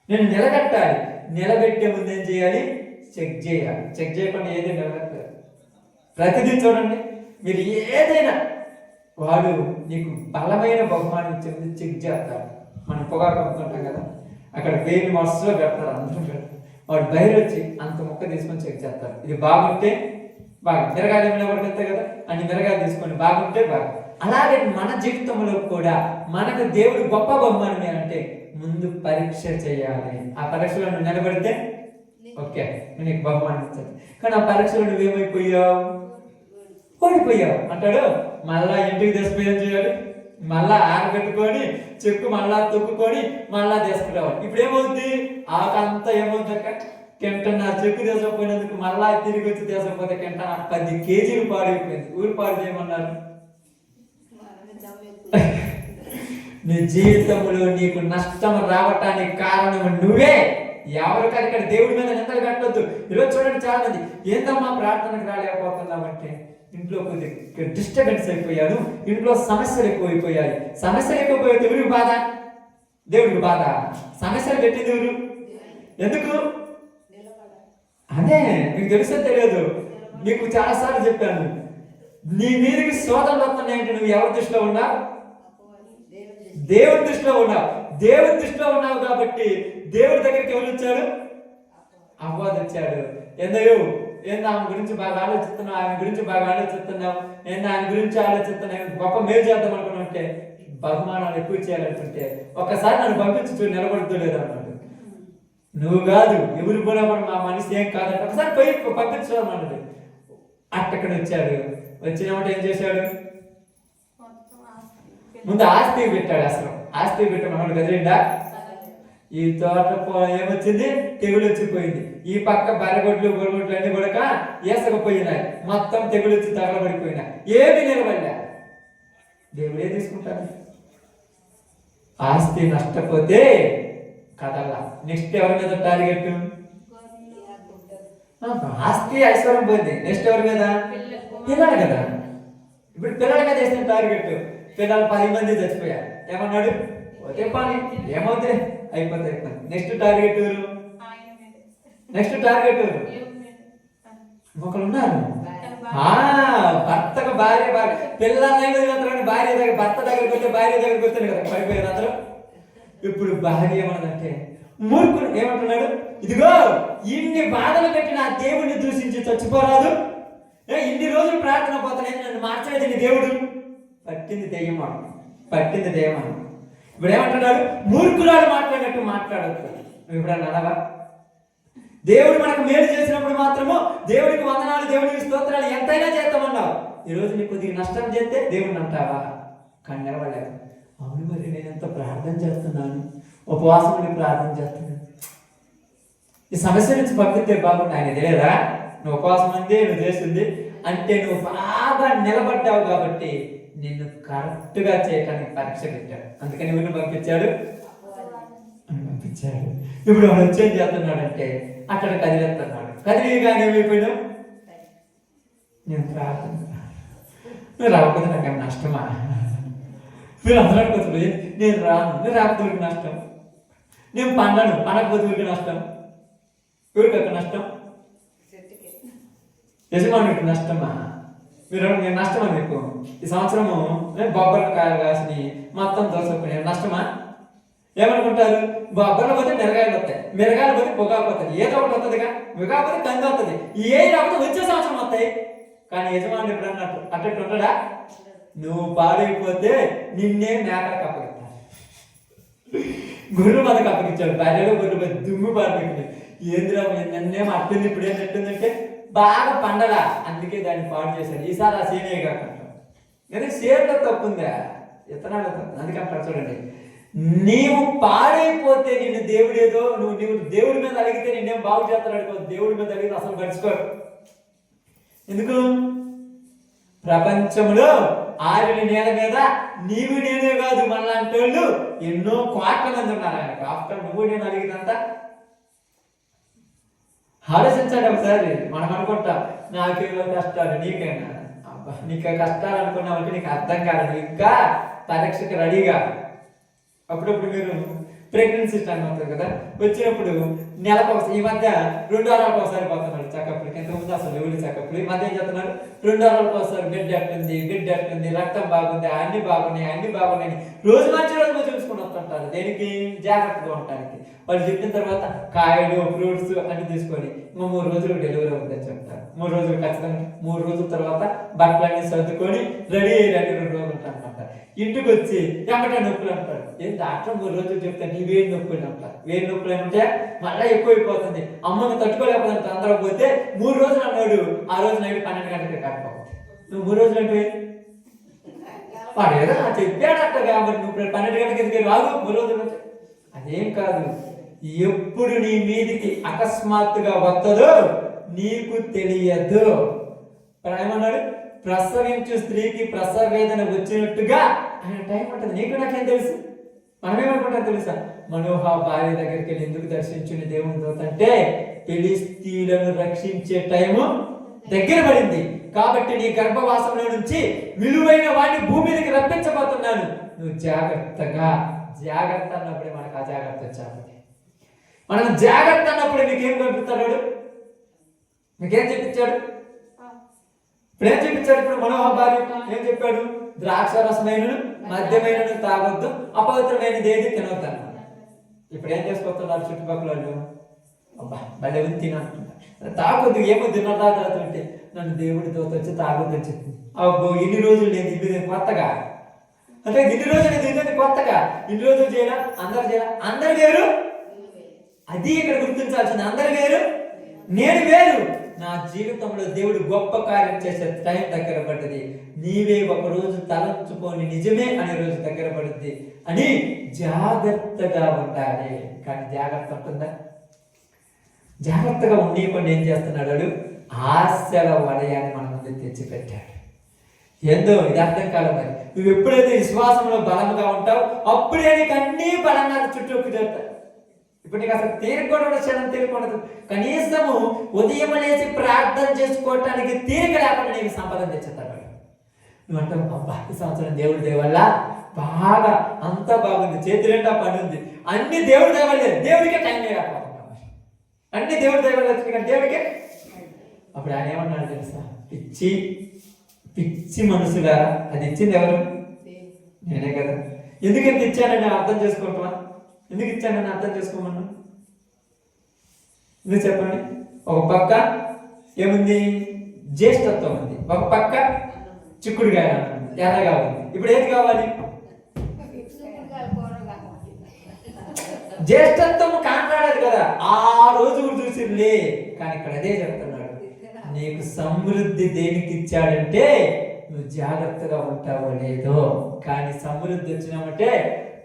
నేను నిలబెట్టాలి. నిలబెట్టే ముందు ఏం చేయాలి? చెక్ చేయాలి. చెక్ చేయకుండా ఏది నిలబెట్టాలి. ప్రతిదీ చూడండి, మీరు ఏదైనా వాడు నీకు బలమైన బహుమానం ఇచ్చేది చెక్ చేస్తాడు. మనం పొగాకు అమ్ముకుంటాం కదా, అక్కడ వేలు మస్తులో పెడతారు, అందరం పెడతారు. వాడు బయలు వచ్చి అంత మొక్క తీసుకొని చెక్ చేస్తారు. ఇది బాగుంటే బాగా, మిరగాయలు ఏమైనా పడితే కదా, అన్ని మిరగాయలు తీసుకొని బాగుంటే బాగా. అలాగే మన జీవితంలో కూడా మనకు దేవుడు గొప్ప బహుమానం ఏంటంటే ముందు పరీక్ష చేయాలి. ఆ పరీక్షలో నువ్వు నిలబడితే ఓకే, నీకు బహుమానం ఇచ్చాడు. కానీ ఆ పరీక్షలో నువ్వేమైపోయావు? ఓడిపోయావు అంటాడు. మళ్ళా ఇంటికి తీసుకుపోయి ఏం చేయాలి? మళ్ళా ఆరబెట్టుకొని చెక్కు మళ్ళా తొక్కుకొని మళ్ళా తీసుకురావాలి. ఇప్పుడు ఏమవుద్ది? ఆకంతా ఏమవుతుంది అక్క? కింటన్న చెక్కు తీసుకుపోయినందుకు మళ్ళా తిరిగి వచ్చి తీసుకపోతే కింటన్న 10 కేజీలు పాడైపోయింది. ఊరు పాడు చేయమన్నారు. నీ జీవితంలో నీకు నష్టం రావటానికి కారణం నువ్వే. ఎవరికైనా ఇక్కడ దేవుడి మీద నిందలు పెట్టొద్దు. ఈరోజు చూడండి, చాలా మంది ఏందమ్మా ప్రార్థనకు రాలేకపోతున్నామంటే ఇంట్లో కొద్దిగా డిస్టర్బెన్స్ అయిపోయాను, ఇంట్లో సమస్యలు ఎక్కువైపోయాయి. సమస్యలు ఎక్కువైపోతే ఎవరికి బాధ? దేవుడికి బాధ. సమస్యలు పెట్టింది ఎవరు? ఎందుకు? అదే మీకు తెలుసో తెలియదు, నీకు చాలాసార్లు చెప్పాను, నీ మీదకి శోధనలు వస్తున్నాయంటే నువ్వు ఎవరి దృష్టిలో ఉన్నావు? దేవుడి దృష్టిలో ఉన్నావు. దేవుడి దృష్టిలో ఉన్నావు కాబట్టి దేవుడి దగ్గరికి ఎవరు వచ్చాడు? అపవాది వచ్చాడు. ఏందయ్యో, ఏందో ఆమె గురించి బాగా ఆలోచిస్తున్నావు, ఆమె గురించి బాగా ఆలోచిస్తున్నావు, ఏందో ఆమె గురించి ఆలోచిస్తున్నావు, గొప్ప మేలు చేద్దాం అనుకున్నాంటే, బహుమానాలు ఎక్కువ చేయాలనుకుంటే ఒక్కసారి నన్ను పంపించి చూడు నిలబడుతూ లేదు అన్నాడు. నువ్వు కాదు, ఎవరు కూడా మా మనిషి ఏం కాదంటే ఒకసారి పోయి పంపించాలన్నాడు. అట్టక్కడ వచ్చాడు. వచ్చినప్పుడు ఏం చేశాడు? ముందు ఆస్తి పెట్టాడు. అసలు ఆస్తి పెట్టమన్నాడు కదరిండా. ఈ తోట ఏమొచ్చింది? తెగులు వచ్చిపోయింది. ఈ పక్క బరగొడ్లు గొరగొడ్లు అన్ని కూడా ఏసకపోయినాయి. మొత్తం తెగులు వచ్చి తగలబడిపోయినాయి. ఏమి నిలబడలే. దేవుడే తీసుకుంటాడు. ఆస్తి నష్టపోతే కదల్లా. నెక్స్ట్ ఎవరి మీద టార్గెట్? ఆస్తి ఐశ్వర్యం పోయింది. నెక్స్ట్ ఎవరి మీద? పిల్లలు కదా. ఇప్పుడు పిల్లల మీద వేసిన టార్గెట్. పిల్లలు 10 మంది చచ్చిపోయారు. ఏమన్నాడు? పోతే పని ఏమవుతాయి, అయిపోతే అయిపోయింది. నెక్స్ట్ టార్గెట్ ఎవరు? నెక్స్ట్ టార్గెట్ ఎవరు? ఒకరు ఉన్నారు. భర్తకు భార్య, పిల్లల్ని భార్య దగ్గర, భర్త దగ్గరికి వస్తే భార్య దగ్గరికి వస్తాడు కదా, పడిపోయారు అందరూ. ఇప్పుడు భార్య ఏమన్నదంటే, మూర్ఖుడు ఏమంటున్నాడు? ఇదిగో ఇన్ని బాధలు పెట్టి నా దేవుడిని దూషించి చచ్చిపోరాదు, ఇన్ని రోజులు ప్రార్థన పోతానే నన్ను మార్చేది నీ దేవుడు. పట్టింది దెయ్యమా, పట్టింది దెయ్యమా. ఇప్పుడు ఏమంటున్నాడు? మూర్ఖురాలు మాట్లాడినట్టు మాట్లాడద్దు. నువ్వు ఇప్పుడు అన్నావా? దేవుడు మనకు మేలు చేసినప్పుడు మాత్రము దేవుడికి వందనాలు, దేవుడికి స్తోత్రాలు ఎంతైనా చేస్తామన్నావు. ఈరోజు నీకు కొద్దిగా నష్టం చేస్తే దేవుడిని అంటావా? కానీ నిలబడలేదు. అవును, మరి నేను ఎంత ప్రార్థన చేస్తున్నాను, ఉపవాసం ప్రార్థన చేస్తున్నాను, ఈ సమస్య నుంచి పంపితే బాగుంది. ఆయన తెలియదా నువ్వు ఉపవాసం అంతే నువ్వు చేస్తుంది అంటే నువ్వు బాగా నిలబడ్డావు కాబట్టి నిన్ను కరెక్ట్గా చేయడానికి పరీక్ష పెట్టాడు. అందుకని ఎవరిని పంపించాడు? పంపించాడు. ఇప్పుడు వాడు వచ్చేం చేస్తున్నాడంటే అక్కడ కదిలేస్తున్నాడు. కదిలిగానే ఏమైపోయాడు? నేను ప్రార్థన, నువ్వు రాకపోతే నాకేం నష్టమా? మీరు అందరూ అనుకోవచ్చు నేను రాను, నేను రాకపోతే నష్టం, నేను పండకపోతే ఊరికి నష్టం. ఎవరికి అక్కడ నష్టం? యజమానికి నష్టమా? మీరు నేను నష్టమా? మీకు ఈ సంవత్సరము బొబ్బర్ల కాయలు కాసి మొత్తం దోసపోయినాయి, నష్టమా? ఏమనుకుంటారు? బొబ్బర్లు పోతే మిరగాయలు వస్తాయి, మిరగాయలు పోతే పొగాకు వస్తుంది, ఏదో ఒకటి వస్తుందిగా, మిగకపోతే కంది వస్తుంది, ఏ రాకపోతే వచ్చే సంవత్సరం వస్తాయి. కానీ యజమాని ఎప్పుడు అన్నట్టు అట్టట్టు ఉంటాడా? నువ్వు పాడైపోతే నిన్నే మేకలకు అప్పగిస్తాను. గుర్రు మనకు అప్పగించాడు. భార్యలో గుర్రు దుమ్ము పాడిపోయింది. ఏంద్రా నన్నేమో అట్టుంది, ఇప్పుడు ఏం పెట్టిందంటే బాగా పండలా, అందుకే దాన్ని పాడు చేశాడు. ఈసారి ఆ సేనే కాకుండా కానీ సేర్లో తప్పుందా, ఇతనాలు తప్పు. అందుకంటారు చూడండి, నీవు పాడైపోతే నిన్ను దేవుడు ఏదో నువ్వు దేవుడి మీద అడిగితే నిన్నేం బాగు చేస్తాడు అనుకో. దేవుడి మీద అడిగితే అసలు గడుచుకోడు. ఎందుకు? ప్రపంచంలో 6 నేల మీద నీవు నేనే కాదు మనలాంటి వాళ్ళు ఎన్నో కోట్ల మంది ఉన్నారు. ఆయనకు ఆఫ్టర్ నువ్వు నేను అడిగినంత ఆలోచించండి ఒకసారి. మనం అనుకుంటాం నాకేదో కష్టాలు, నీకైనా అబ్బా నీకు కష్టాలు అనుకున్నామంటే నీకు అర్థం కాదు, ఇంకా పరీక్షకు రెడీగా. అప్పుడప్పుడు మీరు ప్రెగ్నెన్సీ టైం అవుతుంది కదా, వచ్చినప్పుడు నెలకు ఒకసారి, ఈ మధ్య 2 వారాలకు ఒకసారి పోతున్నారు చెకప్లకి. ఎంతకుముందు అసలు ఎవరి చెకప్లు, ఈ మధ్య ఏం చెప్తున్నారు? 2 వారాలకు ఒకసారి బిడ్డ ఎట్టుంది, రక్తం బాగుంది, అన్ని బాగున్నాయి రోజు మంచి చూసుకుని వస్తుంటారు. దేనికి? జాగ్రత్తగా ఉండటానికి. వాళ్ళు చెప్పిన తర్వాత కాయలు, ఫ్రూట్స్ అన్ని తీసుకొని 3 రోజులు డెలివరీ అవుతుందని చెప్తారు. 3 రోజులు ఖచ్చితంగా, 3 రోజుల తర్వాత బట్టలన్నీ సర్దుకొని రెడీ అయ్యి 2 రోజులు ఉంటారు. ఇంటికి వచ్చి ఎమ్మటే నొప్పులు అంటారు. ఏం డాక్టర్ 3 రోజులు చెప్తాను నీ వేడి నొప్పులు అంటారు. వేడి నొప్పులు ఏమంటే మళ్ళీ ఎక్కువైపోతుంది, అమ్మని తట్టుకోలేకపోతుంది. అందరూ పోతే 3 రోజులు అన్నాడు. ఆ రోజు నైట్ 12 గంటలకి కాకపోతే నువ్వు 3 రోజులు అంటే వాడు ఏదో చెప్పాడు అట్ట కాబట్టి నువ్వు 12 గంటలకి ఎందుకు రాదు 3 రోజులు. అదేం కాదు, ఎప్పుడు నీ మీదికి అకస్మాత్తుగా వస్తుందో నీకు తెలియదు. ఏమన్నాడు? ప్రసవించు స్త్రీకి ప్రసవ వేదన వచ్చినట్టుగా ఆయన టైం ఉంటుంది. నీకు నాకేం తెలుసు? మనం ఏమనుకుంటాం తెలుసా? మనోహ భార్య దగ్గరికి వెళ్ళి ఎందుకు దర్శించిన దేవుని దూత అంటే ఫిలిష్తీయులను రక్షించే టైము దగ్గర పడింది కాబట్టి నీ గర్భవాసంలో నుంచి విలువైన వాడిని భూమి మీదకి రప్పించబోతున్నాను, నువ్వు జాగ్రత్తగా. జాగ్రత్త అన్నప్పుడే మనకు అజాగ్రత్త వచ్చాము. మనం జాగ్రత్త అన్నప్పుడు నీకేం కనిపిస్తాడు? మీకేం చెప్పించాడు? ఇప్పుడు ఏం చెప్పించాడు? ఇప్పుడు మనోహ భార్య ఏం చెప్పాడు? ద్రాక్ష రసమైనను మద్యమైనను తాగొద్దు, అపవిత్రమైనది ఏది తినొద్దు అన్నాడు. ఇప్పుడు ఏం చేసుకొస్తున్నారు చుట్టుపక్కల వాళ్ళు? అబ్బా భలే ఉంది తినంటున్నారు. తాగొద్దు, ఏమో తిన్నదా తాగుతుంటే నన్ను దేవుడి దూత వచ్చి తాగొద్దు అని చెప్పింది. అబ్బో ఇన్ని రోజులు నేను తిన్నది కొత్తగా, అంటే ఇన్ని రోజులు నేను తిన్నది కొత్తగా, ఇన్ని రోజులు చేయాల, అందరు చేయాల, అందరు వేరు. అది ఇక్కడ గుర్తించాల్సింది, అందరు వేరు నేను వేరు. నా జీవితంలో దేవుడు గొప్ప కార్యం చేసే టైం దగ్గర పడ్డది. నీవే ఒక రోజు తలంచుకొని నిజమే అనే రోజు దగ్గర పడుద్ది అని జాగ్రత్తగా ఉండాలి. కానీ జాగ్రత్త ఉంటుందా? జాగ్రత్తగా ఉండేయకుండా ఏం చేస్తున్నాడు? ఆశల వలయాన్ని మన ముందు తెచ్చిపెట్టాడు. ఏందో ఇది అర్థం కాదు. మరి నువ్వు ఎప్పుడైతే విశ్వాసంలో బలంగా ఉంటావు అప్పుడే నీకు అన్ని బలంగా చుట్టూ జరుగుతాయి. ఇప్పుడు నీకు అసలు తీరికూడదు, క్షణం తీరికూడదు. కనీసము ఉదయం లేచి ప్రార్థన చేసుకోవటానికి తీరిక లేకుండా నీకు సంపద తెచ్చేస్తాడు. నువ్వు అంటావు అబ్బా ఈ సంవత్సరం దేవుడి దేవల్ల బాగా అంతా బాగుంది, చేతి నిండా పని ఉంది, అన్ని దేవుడి దేవల్లే, దేవుడికే టైం లేకపోతున్నాం. అన్ని దేవుడి దేవల్ల వచ్చిన దేవుడికే. అప్పుడు ఆయన ఏమన్నాడు తెలుసా? పిచ్చి పిచ్చి మనుషులారా, అది ఇచ్చింది ఎవరు? నేనే కదా. ఎందుకంత ఇచ్చానని అర్థం చేసుకుంటావా? ఎందుకు ఇచ్చానని అర్థం చేసుకోమన్నా? ఎందుకు చెప్పండి? ఒక పక్క ఏముంది? జ్యేష్ఠత్వం ఉంది, ఒక పక్క చిక్కుడుగాయ ఎర్రగా ఉంది. ఇప్పుడు ఏది కావాలి? జ్యేష్ఠత్వం కాంటాడదు కదా, ఆ రోజు చూసిలే. కానీ ఇక్కడ అదే చెప్తున్నాడు, నీకు సమృద్ధి దేనికి ఇచ్చాడంటే నువ్వు జాగ్రత్తగా ఉంటావో లేదో. కానీ సమృద్ధి వచ్చినామంటే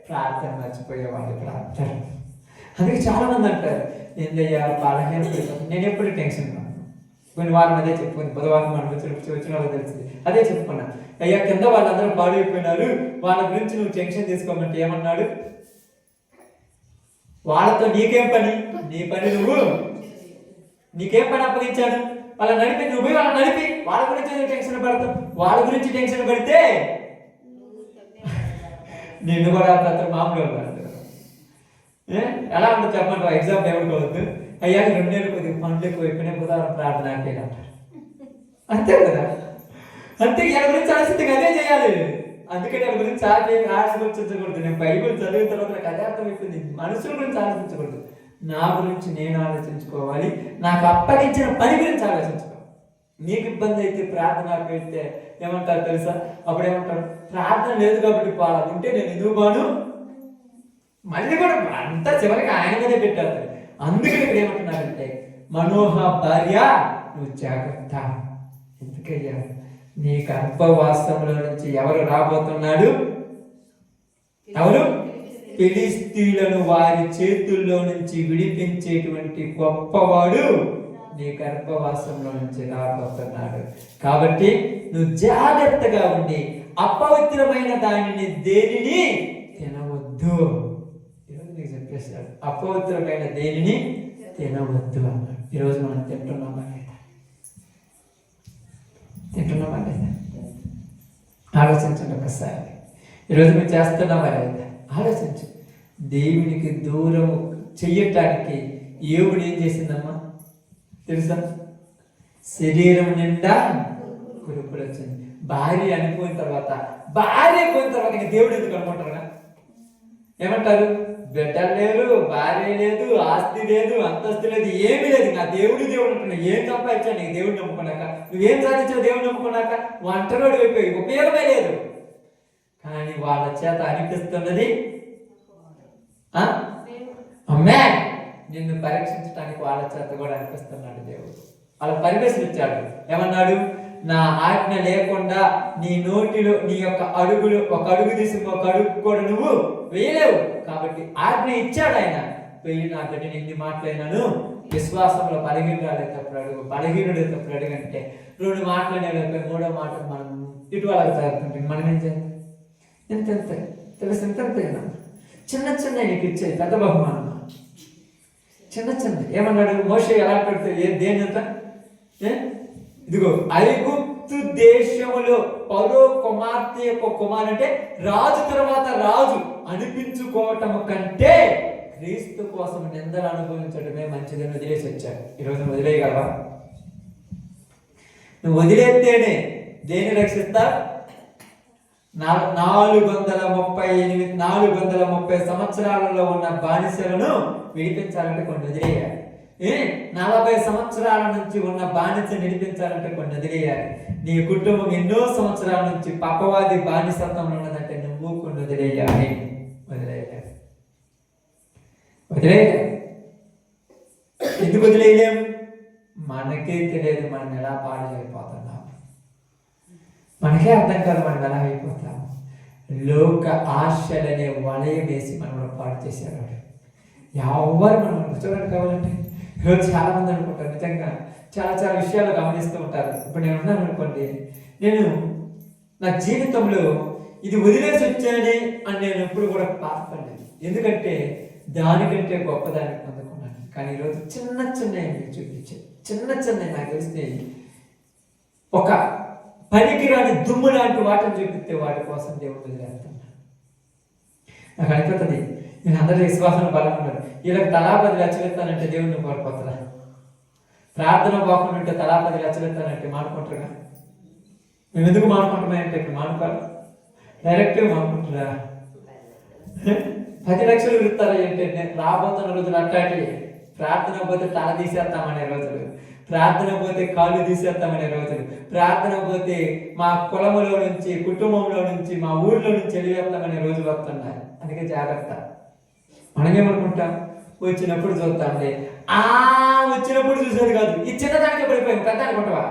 ప్రార్థన మర్చిపోయేవాళ్ళు ప్రార్థన. అందుకే చాలా మంది అంటారు ఏందయ్యా బలహీన, నేను ఎప్పుడు టెన్షన్ కాను. కొన్ని వారం అదే చెప్పుకుని బుధవారం మనం వచ్చిన వాళ్ళకి తెలిసింది అదే చెప్పుకున్నా. అయ్యా కింద వాళ్ళందరూ పాడైపోయినారు, వాళ్ళ గురించి నువ్వు టెన్షన్ తీసుకోమంటే ఏమన్నాడు? వాళ్ళతో నీకేం పని? నీ పని నువ్వు, నీకేం పని అప్పగించాడు? వాళ్ళ నడిపి నువ్వు పోయి వాళ్ళ నడిపి, వాళ్ళ గురించి టెన్షన్ పడతావు. వాళ్ళ గురించి టెన్షన్ పడితే నిన్ను కూడా మామూలుగా పడతారు. ఎలా ఉంటుంది చెప్పండి? ఎగ్జామ్ ఏమనుకోవద్దు, అయ్యా 2 నెలలు కొద్దిగా పనులు ఎక్కువైపోయినాయి, బుధవారం ప్రార్థన అంటే అంటారు. అంతే కదా. అంతే ఎవరి గురించి ఆలోచిస్తే అదే చేయాలి. అందుకని ఎవరి గురించి ఆలోచించకూడదు. నేను బైబిల్ చదివిన తర్వాత నాకు అదే అర్థమైపోయింది, మనుషుల గురించి ఆలోచించకూడదు, నా గురించి నేను ఆలోచించుకోవాలి, నాకు అప్పగించిన పని గురించి ఆలోచించుకోవాలి. నీకు ఇబ్బంది అయితే ప్రార్థన పెడితే ఏమంటారు తెలుసా? అప్పుడు ఏమంటారు? ప్రార్థన లేదు కాబట్టి పాలా ఉంటే నేను ఎందుకు బాను, మళ్ళీ కూడా అంతా చివరికి ఆయన మీదే పెట్టారు. అందుకని ఇక్కడ ఏమంటున్నారంటే మనోహ భార్య నువ్వు జాగ్రత్త. ఎందుకయ్యా? నీ గర్భవాసంలో నుంచి ఎవరు రాబోతున్నాడు? ఎవరు? ఫిలిష్తీయులను వారి చేతుల్లో నుంచి విడిపించేటువంటి గొప్పవాడు నీ గర్భవాసంలో నుంచి రాబోతున్నాడు. కాబట్టి నువ్వు జాగ్రత్తగా ఉండి అపవిత్రమైన దానిని దేనిని తినవద్దు. ఈరోజు నీకు చెప్పేశాడు, అపవిత్రమైన దేనిని తినవద్దు అన్నాడు. ఈరోజు మనం తింటున్నామా లేదా? తింటున్నామా లేదా? ఆలోచించండి ఒకసారి. ఈరోజు మీరు చేస్తున్నామా లేదా? ఆలోచించు. దేవునికి దూరం చెయ్యటానికి ఏవుడు ఏం చేసిందమ్మా తెలుసా? శరీరం నిండా కురుపులు వచ్చింది. భార్య అనిపోయిన తర్వాత, భార్య పోయిన తర్వాత ఇంకా దేవుడు ఎందుకు అనుకుంటారా? ఏమంటారు? బిడ్డలు లేరు, భార్య లేదు, ఆస్తి లేదు, అంతస్తు లేదు, ఏమీ లేదు. నా దేవుడు అంటున్నావు. ఏం సంపాదించావు నీకు దేవుడు నమ్ముకున్నాక? నువ్వేం సాధించావు దేవుడు నమ్ముకున్నాక? ఒంటరోడు అయిపోయి ఉపయోగమే లేదు. కానీ వాళ్ళ చేత అనిపిస్తున్నది అమ్మే నిన్ను పరీక్షించడానికి వాళ్ళ చేత కూడా అనిపిస్తున్నాడు దేవుడు. వాళ్ళ పర్మిషన్ ఇచ్చాడు. ఏమన్నాడు? నా ఆజ్ఞ లేకుండా నీ నోటిలో నీ యొక్క అడుగులు, ఒక అడుగు తీసి ఒక అడుగు కూడా నువ్వు వేయలేవు. కాబట్టి ఆజ్ఞ ఇచ్చాడు ఆయన. వెయ్యి నా బిడ్డని ఎన్ని మాట్లాడినాను, విశ్వాసంలో బలహీనుడు అడుగు, బలహీనుడు తప్పుడు అడుగు అంటే 2 మాటలనే 3వ మాట మనం ఇటు వాళ్ళకి చదువుతుంటే మనం ఏం చేయాలి? ఎంత తెలుసు, ఎంత చిన్న చిన్న నీకు ఇచ్చేది పెద్ద బహుమానం. చిన్న చిన్న ఏమన్నాడు మోషే ఎలా పెడితే దేని అంత ఇదిగో ఐగుప్తు దేశములో పరో కుమార్తె యొక్క కుమారుడు అంటే రాజు తర్వాత రాజు అనిపించుకోవటం కంటే క్రీస్తు కోసం నిందలు అనుభవించడమే మంచిదని వదిలేసి వచ్చాడు. ఈరోజు నువ్వు వదిలేయగలవా? నువ్వు వదిలేస్తేనే దేన్ని రక్షిస్తా? 430 సంవత్సరాలలో ఉన్న బానిసలను విడిపించాలంటే కొన్ని వదిలేయాలి. 40 సంవత్సరాల నుంచి ఉన్న బానిస విడిపించాలంటే కొన్ని వదిలేయాలి. నీ కుటుంబం ఎన్నో సంవత్సరాల నుంచి పాపవాది బానిసత్వంలో ఉన్నదంటే నువ్వు కొన్ని వదిలేయాలి. వదిలేయలేం. ఎందుకు వదిలేయలేం? మనకే తెలియదు మనం ఎలా పాడైపోతున్నాం. మనకే అర్థం కాదు మనం ఎలా అయిపోతాం. లోక ఆశలనే వలయం వేసి మనం పాడు చేశారు. ఎవరు మనం చూడండి కావాలంటే ఈరోజు చాలా మంది అనుకుంటారు నిజంగా చాలా చాలా విషయాలు గమనిస్తూ ఉంటారు. ఇప్పుడు నేను ఉన్నాను అనుకోండి, నేను నా జీవితంలో ఇది వదిలేసి వచ్చానే అని నేను ఎప్పుడు కూడా బాధపడలేదు. ఎందుకంటే దానికంటే గొప్పదాన్ని పొందుకున్నాను. కానీ ఈరోజు చిన్న చిన్న చూపించాను. చిన్న చిన్న నాకు తెలిస్తే ఒక పనికిరాని దుమ్ము లాంటి వాటిని చూపిస్తే వాటి కోసం దేవుడు వదిలేస్తున్నా. నాకు అనిపిస్తుంది నేను అందరి విశ్వాసంలో బలం ఉన్నాడు. వీళ్ళకి తలా 10 లక్షలు ఇస్తానంటే దేవుడిని కోల్పోతారా? ప్రార్థన పోకుండా ఉంటే తలా 10 లక్షలు ఇస్తానంటే మానుకుంటారుగా. మేము ఎందుకు మానుకుంటున్నాయంటే ఇప్పుడు మానుకోవాలి డైరెక్ట్గా మానుకుంటారా? 10 లక్షలు ఇస్తారా ఏంటంటే రాబోతున్న రోజులు అట్టాటి ప్రార్థన పోతే తల తీసేస్తామనే రోజులు, ప్రార్థన పోతే కాళ్ళు తీసేస్తామనే రోజులు, ప్రార్థన పోతే మా కులములో నుంచి కుటుంబంలో నుంచి మా ఊర్లో నుంచి వెళ్ళివేస్తామనే రోజులు వస్తున్నాయి. అందుకే జాగ్రత్త. మనమేమనుకుంటాం వచ్చినప్పుడు చూద్దాంలే. వచ్చినప్పుడు చూసేది కాదు. ఈ చిన్నదానికే పడిపోయాం. పెద్ద అనుకుంటావా?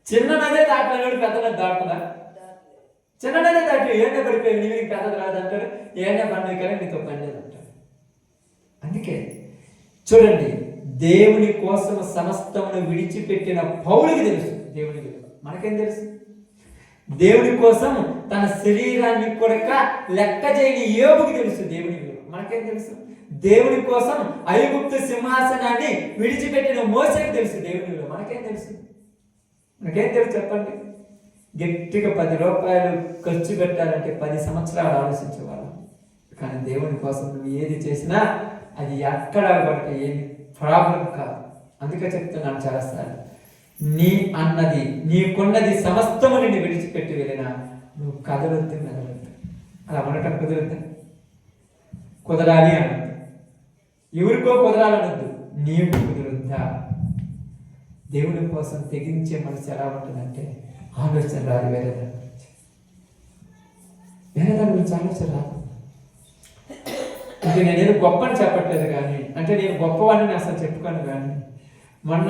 చిన్ననదే దాటలేడు పెద్దనది దాటుతుందా? చిన్ననదే దాటి ఏంటో పడిపోయావు నీకు పెద్దది రాదంటాడు. ఏంటో బండి కానీ నీతో పని లేదంటాడు. అందుకే చూడండి దేవుని కోసం సమస్తమును విడిచిపెట్టిన పౌలుకి తెలుసు దేవుని విలువ. మనకేం తెలుసు? దేవుని కోసం తన శరీరాన్ని కూడా లెక్క చేయని యోబుకి తెలుసు దేవుని విలువ. మనకేం తెలుసు? దేవుని కోసం ఐగుప్తు సింహాసనాన్ని విడిచిపెట్టిన మోసేకి తెలుసు దేవుని విలువ. మనకేం తెలుసు? మనకేం తెలుసు చెప్పండి? గట్టిగా 10 రూపాయలు ఖర్చు పెట్టాలంటే 10 సంవత్సరాలు ఆలోచించేవాళ్ళం. కానీ దేవుని కోసం నువ్వు ఏది చేసినా అది ఎక్కడ కూడా ఏమి ప్రాబ్లం కాదు. అందుకే చెప్తున్నాను చాలాసార్లు, నీకున్నది సమస్తము నిన్ను విడిచిపెట్టి వెళ్ళినా నువ్వు కదలొద్దు మెదలొద్దు. అలా ఉండటం కుదరద్దు. కుదరాలి అనొద్దు. ఎవరికో కుదరాలనొద్దు. నీకు కుదురుద్దా? దేవుని కోసం తెగించే మనసు ఎలా ఉంటుందంటే ఆలోచన రాదు. వేరే దాని గురించి ఆలోచన రాదు. అంటే నేనేదో గొప్పని చెప్పట్లేదు కానీ, అంటే నేను గొప్పవాడిని అసలు చెప్పుకోను కానీ, మొన్న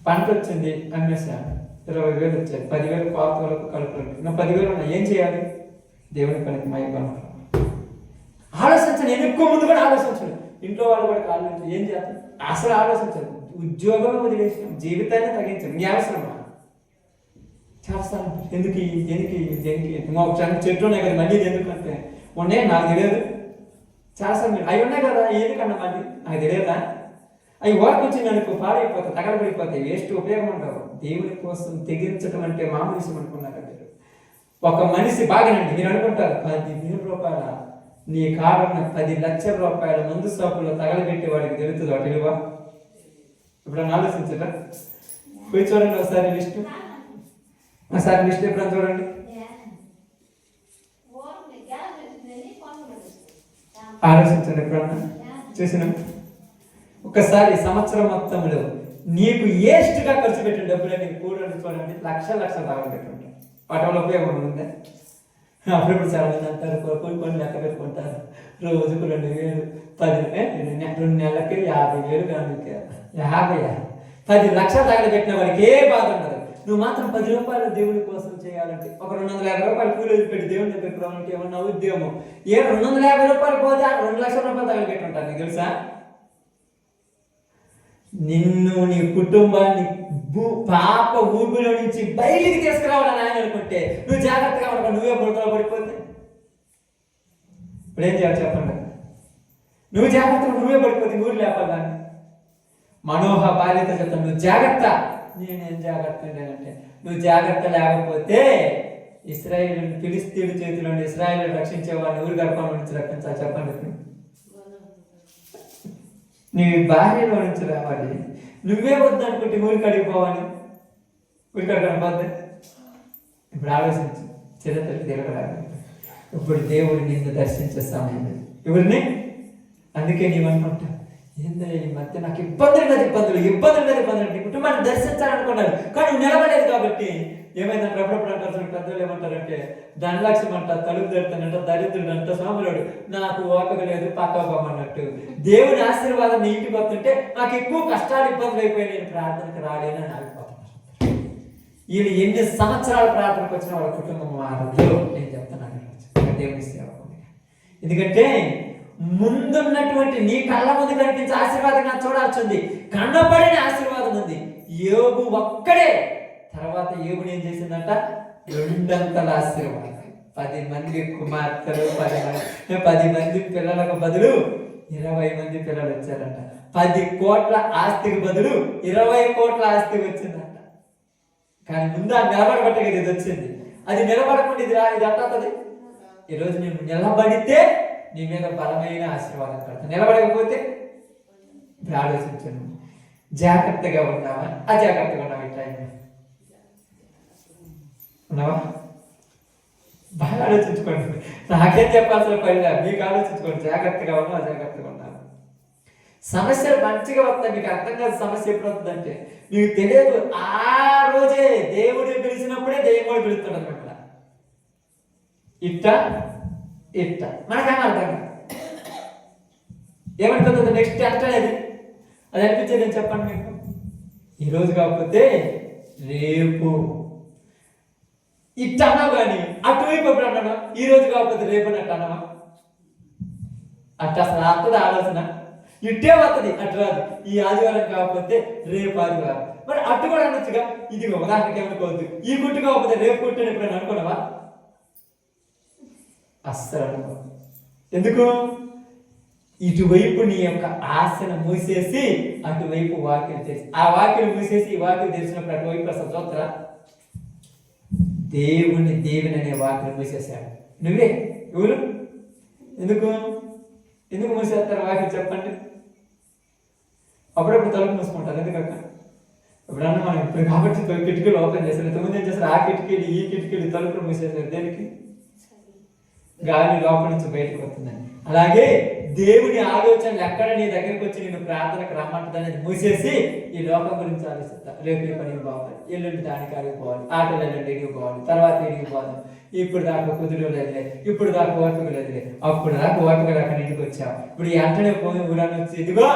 పంట వచ్చింది అమ్మేసాను. 20,000 వచ్చాయి. 10,000 పాతలకు కలుపులకు. నా 10,000 ఉన్నాయి. ఏం చేయాలి? దేవుని పనికి మైపను ఆలోచించను. ఎక్కువ ముందు కూడా ఆలోచించను. ఇంట్లో వాళ్ళు కూడా ఆలోచించు. ఏం చేస్తాను అసలు ఆలోచించదు. ఉద్యోగం వదిలేసాం, జీవితాన్ని తగ్గించాం. నీ అవసరమా? చేస్తాను. ఎందుకు ఒక చెట్లు ఉన్నాయి కదా మళ్ళీ ఎందుకంటే ఉన్నాయి నాకు తెలియదు. చేస్తాను. అవి ఉన్నాయి కదా ఎందుకన్నా మళ్ళీ నాకు తెలియదా? అవి ఓరకు వచ్చింది అనుకో పాడైపోతాయి, తగలబడిపోతాయి, వేస్ట్ ఉపయోగం ఉండవు. దేవుని కోసం తెగించడం అంటే మామూలు విషయం అనుకున్నారు మీరు. ఒక మనిషి బాగానండి మీరు అనుకుంటారు 10,000 రూపాయల నీ కారున్న 10 లక్షల రూపాయల మందు షాపులో తగలబెట్టి వాడికి తెలుస్తుంది వాటి విలువ. ఇప్పుడు ఆలోచించరా? పోయి చూడండి ఒకసారి లిస్టు. ఒకసారి లిస్ట్ ఎప్పుడైనా చూడండి. ఆలోచించండి ఎప్పుడన్నా చూసిన. ఒకసారి సంవత్సరం మొత్తంలో నీకు ఏస్ట్గా ఖర్చు పెట్టిన డబ్బులు నీకు కూడండి చూడండి. లక్షలు తగలు పెట్టుంటాయి. వాటి వల్ల ఉపయోగం ఉందా? అప్పుడప్పుడు చాలా మంది అంటారు కొన్ని లెక్క పెట్టుకుంటారు. రోజుకు 2,000, 2 నెలలకి 50,000 కానీ 10 లక్షలు తగలు పెట్టిన వాడికి ఏ బాధ ఉండదు. నువ్వు మాత్రం 10 రూపాయలు దేవుడి కోసం చేయాలంటే ఒక 250 రూపాయలు కూలి పెట్టి దేవుని దగ్గర పెట్టుకోవాలంటే ఏమన్నా ఉద్యోగం 250 రూపాయలు పోతే 2 లక్షల రూపాయలు తగలు పెట్టుంటారు. నీకు తెలుసా? నిన్ను నీ కుటుంబాన్ని పాప ఊపిలో నుంచి బయటికి తీసుకురావాలని ఆయన అనుకుంటే నువ్వు జాగ్రత్తగా ఉండవు. నువ్వే బుడతలో పడిపోతే ఇప్పుడు ఏం చేయాలి చెప్పండి? నువ్వు జాగ్రత్తగా నువ్వే పడిపోతే ఊరు లేపాలని. మనోహ భార్యతో చెప్తాను, నువ్వు జాగ్రత్త. నేనేం జాగ్రత్త అంటే, నువ్వు జాగ్రత్త లేకపోతే ఇశ్రాయేలు ఫిలిస్తీయుల చేతిలో ఇశ్రాయేలు రక్షించే వాళ్ళని ఊరి గర్భంలో నుంచి రక్షించాలి. చెప్పండి, నీ భార్యలో నుంచి రావాలి. నువ్వే వద్దనుకుంటే ఊరికి అడిగిపోవాలి, ఊరికి అడగకపోతే. ఇప్పుడు ఆలోచించు, చరిత్రకి తిరగడానికి. ఇప్పుడు దేవుడు నిన్ను దర్శించే సమయం ఎవరిని? అందుకే నీవనుకుంటా, ఏందో ఈ మధ్య నాకు ఇబ్బందులు నీ కుటుంబాన్ని దర్శించాలనుకున్నాడు, కానీ నువ్వు నిలబడలేదు. కాబట్టి ఏమైందంటే అప్పుడప్పుడు అంటారు, పెద్దలు ఏమంటారంటే ధనలక్ష్యం అంట, తలుపు తెరుతానంట, దరిద్రుడు అంట, సోమరుడు, నాకు ఓపిక లేదు పక్కమన్నట్టు. దేవుని ఆశీర్వాదం నీ ఇంటికి వస్తుంటే నాకు ఎక్కువ కష్టాలు ఇబ్బందులు అయిపోయి నేను ప్రార్థనకు రాలేనని ఆగిపోతున్నాను. వీళ్ళు ఎన్ని సంవత్సరాల ప్రార్థనకు వచ్చిన వాళ్ళ కుటుంబం మారదు. నేను చెప్తున్నాను దేవుని సేవకుని. ఎందుకంటే ముందున్నటువంటి నీ కళ్ళ ముందు కనిపించే ఆశీర్వాదం నాకు చూడాల్సి ఉంది, కన్నబడిన ఆశీర్వాదం ఉంది. యోబు ఒక్కడే. తర్వాత యోబుని ఏం చేసిందంట? 2 ఆశీర్వాదం. 10 మంది కుమార్తెలు, 10 మంది పిల్లలకు బదులు 20 మంది పిల్లలు వచ్చారంట. 10 కోట్ల ఆస్తికి బదులు 20 కోట్ల ఆస్తి వచ్చిందంట. కానీ ముందు ఆ నిలబడబట్టే ఇది వచ్చింది. అది నిలబడకుండా ఇది అట్టది. ఈరోజు నేను నిలబడితే నీ మీద బలమైన ఆశీర్వాదం కడతాను. నిలబడకపోతే ఇప్పుడు ఆలోచించను. జాగ్రత్తగా ఉన్నావా, అజాగ్రత్తగా ఉన్నావా? ఈ టైంలో ఉన్నావా? బాగా ఆలోచించుకోండి. నాకేం చెప్పాల్సిన పని లేదు, మీకు ఆలోచించుకోండి. జాగ్రత్తగా ఉన్నావా, అజాగ్రత్తగా ఉన్నావా? సమస్యలు మంచిగా వస్తాయి. మీకు అర్థం కాదు సమస్య ఎప్పుడు వస్తుందంటే మీకు తెలియదు. ఆ రోజే దేవుడు పిలిచినప్పుడే దెయ్యం కూడా పిలుస్తాడు అనమాట. ఇట్ట మనకేమో అర్థం కాదు. ఏమనుకుంటుంది నెక్స్ట్ అంటలేదు. అది అనిపించేది అని చెప్పండి మీకు. ఈరోజు కాకపోతే రేపు ఇట్ట అన్నావు, కానీ అటువైపు ఎప్పుడు అన్నావా? ఈ రోజు కాకపోతే రేపు అన్నట్టు అన్నావా? అట్ట అసలు వస్తుంది ఆలోచన. ఇట్టే వస్తుంది, అటు రాదు. ఈ ఆదివారం కాకపోతే రేపు ఆదివారం. మరి అటు కూడా అనొచ్చుగా. ఇది ఉదాహరణకి ఏమనుకోవద్దు, ఈ కుట్టు కాకపోతే రేపు కుట్టు ఎప్పుడైనా అనుకున్నావా? అస్సలు అనుకో. ఎందుకు? ఇటువైపు నీ యొక్క ఆశను మూసేసి అటువైపు వాకిలు తెరిచి, ఆ వాకిలు మూసేసి ఈ వాకిలు తెరిచినప్పుడు అటువైపు అసలు చూస్తారా? దేవుని అనే వాకిలు మూసేశాడు. నువ్వే ఎవరు? ఎందుకు మూసేస్తారు వాకిలు చెప్పండి? అప్పుడప్పుడు తలుపు మూసుకుంటారు. ఎందుకక్క? ఎప్పుడన్నా మనం ఇప్పుడు కాబట్టి కిటికీలు ఓపెన్ చేస్తారు. ఇంతకుముందు ఏం చేస్తారు? ఆ కిటికీలు ఈ కిటికీలు తలుపులు మూసేస్తారు. దేనికి? గాలి లోపల నుంచి బయటకు వస్తుందని. అలాగే దేవుని ఆలోచనలు ఎక్కడ నీ దగ్గరికి వచ్చి నేను ప్రార్థనకు రమ్మంటుంది అనేది మూసేసి ఈ లోకం గురించి ఆలోచిస్తా. రేపు ఈ పనికి పోవాలి, ఎల్లుండి దానికి అడిగిపోవాలి, ఆటలు ఎల్లుండి ఎడిగిపోవాలి, తర్వాత ఎడిగిపోవాలి. ఇప్పుడు దాకా కుదురు లేదులే, ఇప్పుడు దాకా ఓపిక లేదులే, అప్పుడు దాకా ఓపిక దాకా ఇంటికి వచ్చావు. ఇప్పుడు ఈ అంటనే పోయి ఊరని వచ్చి ఇదిగో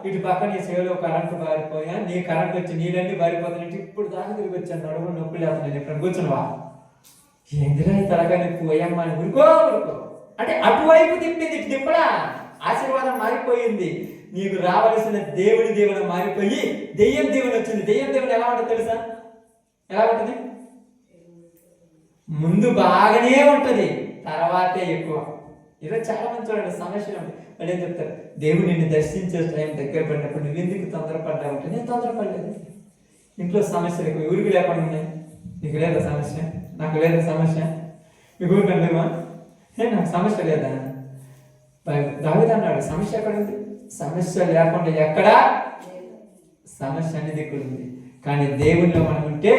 ఇటు పక్క నీ సేవలో కరెంటు బారిపోయా, నీ కరెంట్ వచ్చి నీళ్ళన్నీ బారిపోతున్నట్టు ఇప్పుడు దాకా తిరిగి వచ్చాను. నడుము నొప్పి లేకుండా నేను ఇక్కడ కూర్చున్నావా? ఎందులో తలగా నొప్పి పోయమ్మా అని ఊరుకో అంటే అటువైపు తిప్పింది. ఇటు తిప్పడా ఆశీర్వాదం మారిపోయింది. నీకు రావలసిన దేవుని దేవుని మారిపోయి దెయ్యం దేవుని వచ్చింది. దెయ్యం దేవుని ఎలా ఉంటుంది తెలుసా? ఎలా ఉంటుంది? ముందు బాగానే ఉంటుంది, తర్వాతే ఎక్కువ. ఈరోజు చాలా మంది చూడండి సమస్యలు ఉంది. వాళ్ళు ఏం చెప్తారు? దేవుడు నిన్ను దర్శించే టైం దగ్గర పడినప్పుడు నువ్వు ఎందుకు తొందరపడ్డా ఉంటే, నేను తొందరపడలేదు. ఇంట్లో సమస్యలు ఎక్కువ. ఊరికి లేకుండా ఉన్నాయి. నీకు లేదా సమస్య? నాకు లేదా సమస్య? మీకు ఊరికి అంటేమా నాకు సమస్య లేదా? దావీదు అన్నాడు, సమస్య ఎక్కడ ఉంది? సమస్య లేకుండా ఎక్కడా సమస్య అనేది ఇక్కడ ఉంది. కానీ దేవునిలో మనం ఉంటే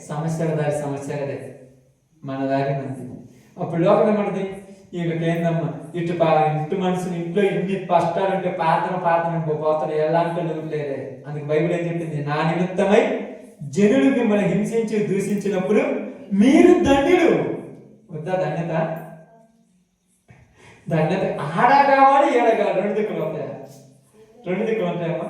సమస్యల దారి సమస్యలదే, మన దారి మంది. అప్పుడు లోకం ఏమంటది? వీళ్ళకి ఏందమ్మా ఇటు మనుషులు ఇంట్లో ఇన్ని కష్టాలు ఉంటే పాత్ర పోతారు, ఎలాంటి లేదే. అందుకు బైబిల్ ఏం చెప్పింది? నా నిమిత్తమై జనులు మిమ్మల్ని హింసించి దూషించినప్పుడు మీరు ధన్యులు. వద్దా ధన్యత? ఆడ కావాలి, ఏడ కావాలి. 2 దిక్కులు ఉంటాయా? 2 దిక్కులు ఉంటాయమ్మా,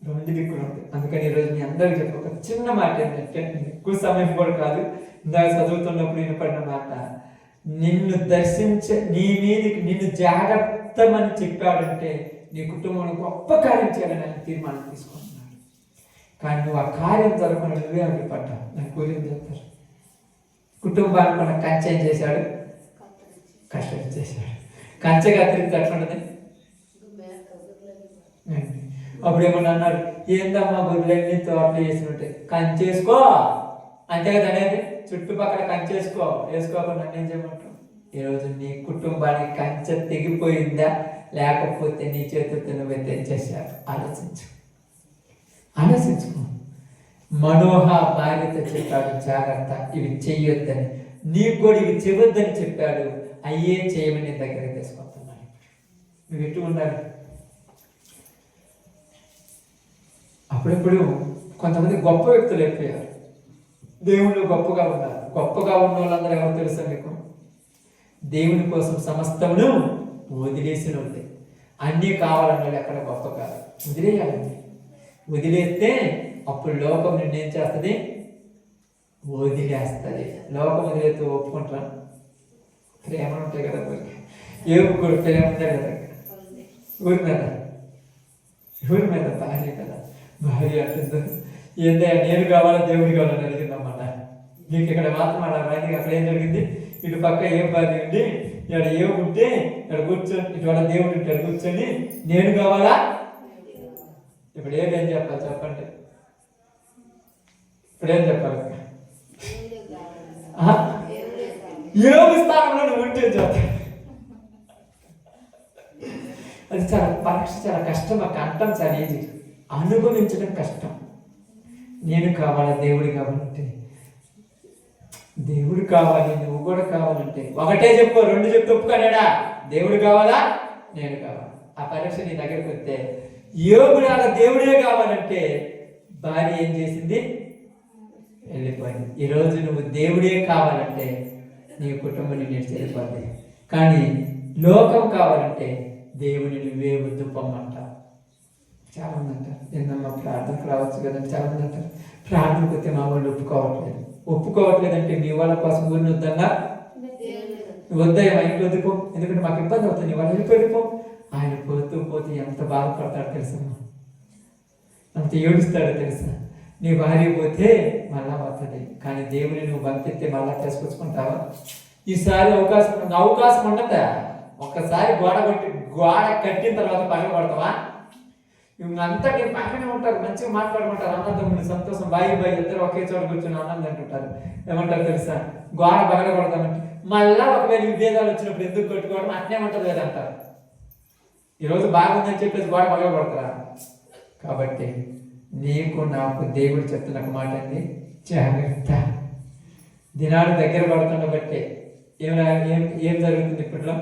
2 దిక్కులు ఉంటాయి. అందుకని ఈరోజు మీ అందరికి చెప్పి ఒక చిన్న మాట ఏంటంటే, ఎక్కువ సమయం కూడా కాదు, ఇందాక చదువుతున్నప్పుడు వినపడిన మాట, నిన్ను దర్శించే నీ మీదకి నిన్ను జాగ్రత్తమని చెప్పాడంటే నీ కుటుంబంలో గొప్ప కార్యం చేయాలని ఆయన తీర్మానం తీసుకుంటున్నాడు. కానీ నువ్వు ఆ కార్యం జరగకుండా నువ్వే అడ్డుపడ్డావు. నాకు కూలింగ్ చెప్తారు. కుటుంబాన్ని మన కంచెం చేశాడు, కష్టం చేశాడు. కంచె కత్తిరిస్తే ఎట్లా ఉంటుంది? అప్పుడు ఏమన్నా అన్నారు, ఏందమ్మా గొర్రెలన్నీ తోటలు వేసినట్టే కంచేసుకో అంతే కదా అనేది. చుట్టుపక్కల కంచేసుకో, వేసుకోకుండా నన్ను ఏం చేయమంటావు? ఈరోజు నీ కుటుంబానికి కంచె తెగిపోయిందా, లేకపోతే నీ చేతులతో నువ్వే తెంచేసావు? ఆలోచించుకో. మనోహ భార్యతో చెప్పాడు, జాగ్రత్త ఇవి చెయ్యొద్దని. నీకు కూడా ఇవి చెయ్యొద్దని చెప్పాడు, అయ్యే చేయమని నీ దగ్గరికి తీసుకొస్తున్నాను. నువ్వు ఎటు ఉండాలి? అప్పుడప్పుడు కొంతమంది గొప్ప వ్యక్తులు అయిపోయారు, దేవుళ్ళు గొప్పగా ఉన్నారు. గొప్పగా ఉన్న వాళ్ళందరూ ఎవరు తెలుసా మీకు? దేవుని కోసం సమస్తమును వదిలేసిన వాళ్ళే. అన్నీ కావాలన్న వాళ్ళు ఎక్కడ గొప్ప కాదు. వదిలేయాలండి. వదిలేస్తే అప్పుడు లోకం నిన్నేం చేస్తుంది? వదిలేస్తుంది. లోకం వదిలేస్తే ఒప్పుకుంటారా? ప్రేమలు ఉంటాయి కదా, ఏపుకోడు ప్రేమ ఉంటాయి కదా. ఊరి మీద భార్య కదా, భార్య అంటుందో ఏందా నేను కావాలా దేవుడు కావాలని అడిగిందన్నమాట. నీకు ఇక్కడ మాత్రం అలా మైండ్కి అక్కడ ఏం జరిగింది? ఇటు పక్క ఏం భార్య ఉండి ఇక్కడ ఏముంటే ఇక్కడ కూర్చొని, ఇటు దేవుడు ఇక్కడ కూర్చొని నేను కావాలా. ఇప్పుడు ఏం చెప్పాలి చెప్పండి? ఇప్పుడేం చెప్పాలి? యోగు స్థానంలో నువ్వు ఉంటే చెప్పాలి. అది చాలా పరీక్ష, చాలా కష్టం. ఆ కంఠం చాలా ఈజీ, అనుభవించడం కష్టం. నేను కావాలా దేవుడు కావాలంటే, దేవుడు కావాలి, నువ్వు కూడా కావాలంటే ఒకటే చెప్పు, రెండు చెప్పు ఒప్పుకోలేడా? దేవుడు కావాలా, నేను కావాలా. ఆ పరీక్ష నీ దగ్గరికి వస్తే యోగులాగా దేవుడే కావాలంటే భార్య ఏం చేసింది? వెళ్ళిపోయింది. ఈరోజు నువ్వు దేవుడే కావాలంటే నీ కుటుంబం నేను వెళ్ళిపోద్ది. కానీ లోకం కావాలంటే దేవుని నువ్వే వద్దు పొమ్మంటావు. చాలా మంది అంటారు, ఏందమ్మా ప్రార్థనకు రావచ్చు కదండి. చాలా మంది అంటారు, ప్రార్థనకు వస్తే మా వాళ్ళు ఒప్పుకోవట్లేదు అంటే మీ వాళ్ళ కోసం ఊరిని వద్దన్నా వద్దయ్య మా ఇంట్లో వద్దుకో, ఎందుకంటే మాకు ఇబ్బంది అవుతుంది, నీ వాళ్ళు వెళ్ళిపోయిపో. ఆయన పోతూ ఎంత బాధపడతాడో తెలుసమ్మా, అంత ఏడుస్తాడో తెలుసా. నీ భార్య పోతే మళ్ళా వస్తుంది, కానీ దేవుని నువ్వు పంపిస్తే మళ్ళా చేసుకొచ్చుకుంటావా? ఈసారి అవకాశం ఉండదా? ఒక్కసారి గోడ కట్టిన తర్వాత పగల కొడతావా? అంతా మీరు పక్కనే ఉంటారు, మంచిగా మాట్లాడుకుంటారు, అన్నదమ్ములు సంతోషం, బాయి ఇద్దరు ఒకే చోట కూర్చొని ఆనందం అంటుంటారు. ఏమంటారు తెలుసా? గోడ పగల కొడతామంటే మళ్ళా ఒకవేళ విభేదాలు వచ్చినప్పుడు ఎందుకు కొట్టుకోవడం అట్నే ఉంటుంది కదా అంటారు. ఈరోజు బాగుందని చెప్పేసి గోడ పగల కొడతారా? కాబట్టి నీకు నాకు దేవుడు చెప్తున్న ఒక మాట అండి, జాగ్రత్త. దినాలు దగ్గర పడుతున్న బట్టే ఏం జరుగుతుంది? ఇప్పట్లో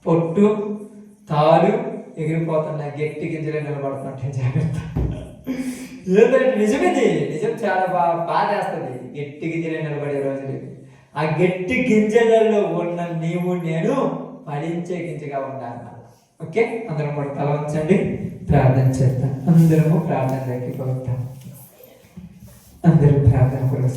పొట్టు తాలు ఎగిరిపోతున్నాయి, గట్టి గింజలే నిలబడుతుంటాయి. జాగ్రత్త. ఏంటంటే నిజం చాలా బాధ వేస్తుంది. గట్టి గింజలే నిలబడే రోజులు. ఆ గట్టి గింజలలో ఉన్న నీవు నేను ఫలించే గింజగా ఉండాలి. ఓకే, అందరం కూడా తల ఉంచండి, ప్రార్థన చేద్దాం. అందరము ప్రార్థనలోకి పోతాం. అందరూ ప్రార్థన కూడా